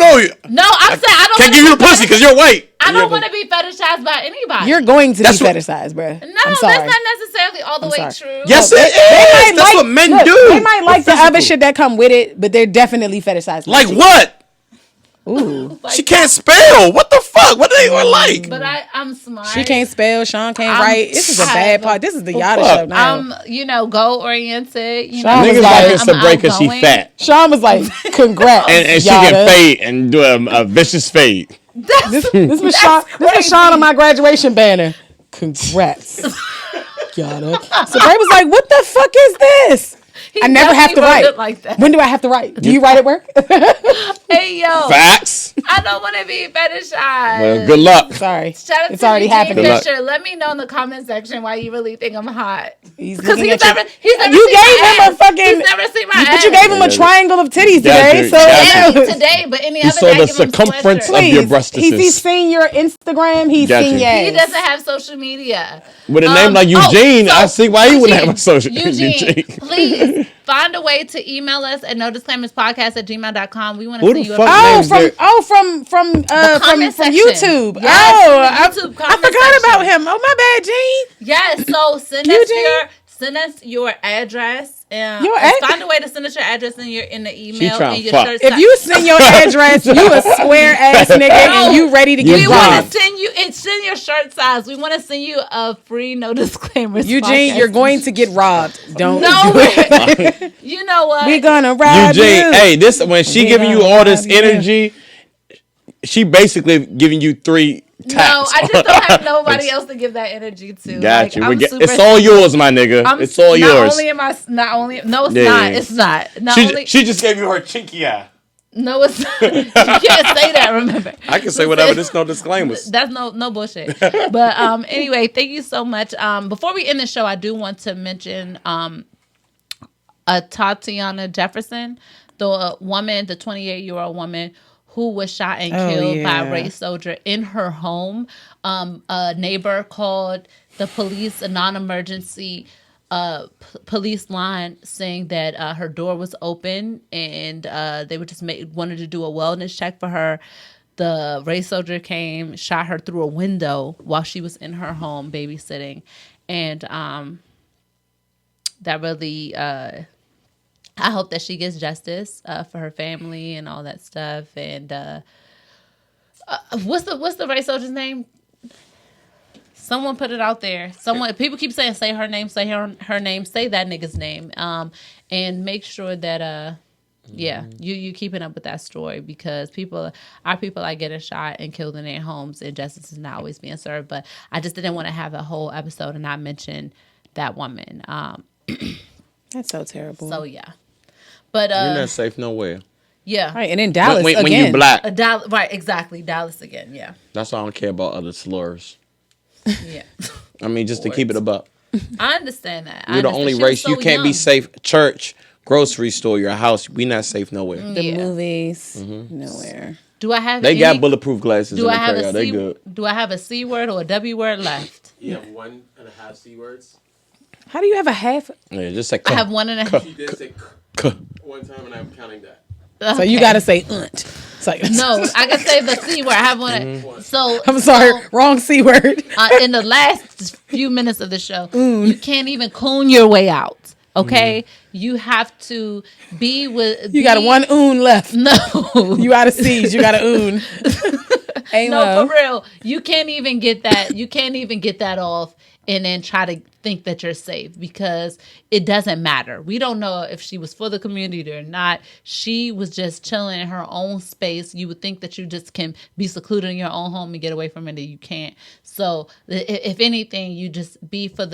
No, I'm saying I don't can't give you the pussy because you're white. I don't want to be fetishized by anybody. You're going to be fetishized, bro. No, that's not necessarily all the way true. Yes, it is. That's what men do. They might like the other shit that come with it, but they're definitely fetishized. Like what? Ooh. She can't spell. What the fuck? What do they even like? But I'm smart. She can't spell. Sean can't write. This is a bad part. This is the Yatta show now. I'm, goal oriented. Niggas like it's a break because she fat. Sean was like, congrats. and she can fade and do a vicious fade. This was Sean on my graduation banner. Congrats. Yatta. Sabrae was like, what the fuck is this? I never have to write. Like that. When do I have to write? Do you write at work? Hey, yo. Facts. I don't want to be fetishized. Well, good luck. Sorry. Shout out it's to already happening. Fisher. Let me know in the comment section why you really think I'm hot. Because he's never you gave him a fucking. He's never seen my ass. But you gave him a triangle of titties today. Today, but any other day. He saw the circumference of your breasts. He's seen your Instagram. He's seen your ass. He doesn't have social media. With a name like Eugene, I see why he wouldn't have a social media. Eugene, please find a way to email us at nodisclaimerspodcast@gmail.com. We want to see you. From YouTube. Yes, I forgot about him. Oh, my bad, Gene. Yes, so send us your address. And find a way to send us your address in the email and your shirt. If you send your address, you a square ass nigga and you ready to get we want to send you. It's in your shirt size. We want to send you a free no disclaimers. Eugene, you're going to get robbed. Don't do it. You know what? We're gonna rob Eugene, hey, this when she giving you all this energy, she basically giving you 3 taps. No, I just don't have nobody else to give that energy to. Got you. It's all yours, my nigga. It's all yours. It's not. She just gave you her chinky eye. No, it's not. You can't say that, remember. I can say whatever, there's no disclaimers. That's no bullshit. But anyway, thank you so much. Before we end the show, I do want to mention Tatiana Jefferson, the 28-year-old woman who was shot and killed by a race soldier in her home. A neighbor called the police, a non-emergency police line saying that her door was open and they were just wanted to do a wellness check for her. The race soldier came, shot her through a window while she was in her home babysitting. And that really, I hope that she gets justice for her family and all that stuff. And what's the race soldier's name? Someone put it out there. People keep saying, say her name, say her name, say that nigga's name. And make sure that you keeping up with that story, because our people are getting shot and killed in their homes, and justice is not always being served. But I just didn't want to have a whole episode and not mention that woman. That's so terrible. So yeah, but you're not safe nowhere. Yeah, right. And in Dallas when again, you black, right? Exactly, Dallas again. Yeah, that's why I don't care about other slurs. Yeah, I mean, just to keep it above. I understand that. We're the only race. You can't be safe. Church, grocery store, your house. We not safe nowhere. The movies, nowhere. Do I have? They got bulletproof glasses. Do in I have the a C? good. Do I have a C word or a W word left? You have 1.5 C words. How do you have a half? Yeah, just say. I have 1.5. She did say one time, and I'm counting that. Okay. So you got to say unt. No, I can say the C word. I have one. So I'm sorry, wrong C word. In the last few minutes of the show, you can't even coon your way out. Okay, you have to be with. You got a one oon left. No, you out of C's. You got a oon. No, for real. You can't even get that. You can't even get that off, and then try to think that you're safe, because it doesn't matter. We don't know if she was for the community or not. She was just chilling in her own space. You would think that you just can be secluded in your own home and get away from it, and you can't. So if anything, you just be for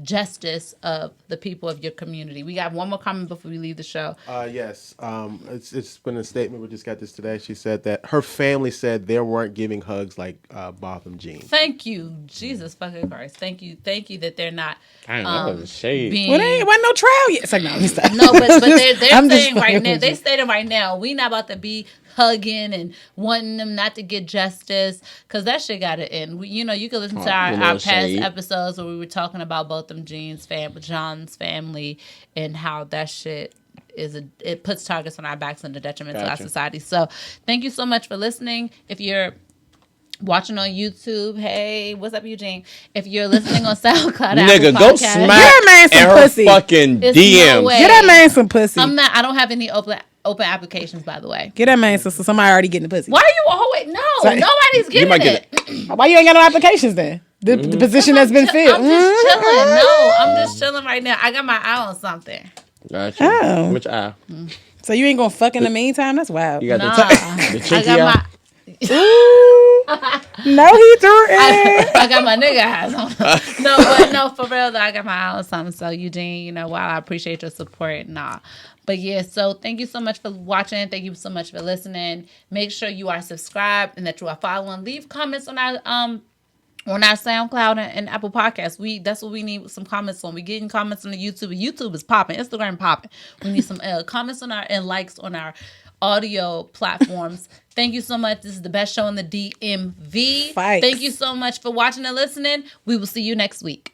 justice of the people of your community. We got one more comment before we leave the show. Yes. It's been a statement. We just got this today. She said that her family said they weren't giving hugs like Botham Jean. Thank you, Jesus fucking Christ. Thank you that they're not. I know that was shade. Well, there wasn't no trial yet. It's like, no, no, but they're saying right now. They stated right now, we not about to be hugging and wanting them not to get justice, because that shit got to end. You can listen to our past episodes where we were talking about Botham Jean's John's family, and how that shit it puts targets on our backs and the detriment to our society. So thank you so much for listening. If you're watching on YouTube, hey, what's up, Eugene? If you're listening on SoundCloud, nigga, Apple go Podcast, smack that man some pussy. Fucking DMs. No, get that man some pussy. I don't have any open applications, by the way. Get that man some. Somebody already getting the pussy. Why are you always nobody's getting it. Why you ain't got no applications then? The position has been filled. I'm just chilling. No, I'm just chilling right now. I got my eye on something. Gotcha. Oh. Which eye? So you ain't gonna fuck in the meantime? That's wild. You got the chinky eye? No, he threw it. I got my nigga eyes on. No, for real though, I got my eye on something. So Eugene, while I appreciate your support, but yeah, so thank you so much for watching. Thank you so much for listening. Make sure you are subscribed and that you are following. Leave comments on our SoundCloud and Apple Podcasts. That's what we need, some comments on. We getting comments on the YouTube. YouTube is popping. Instagram popping. We need some comments on and likes on our audio platforms. Thank you so much. This is the best show in the DMV. Fight. Thank you so much for watching and listening. We will see you next week.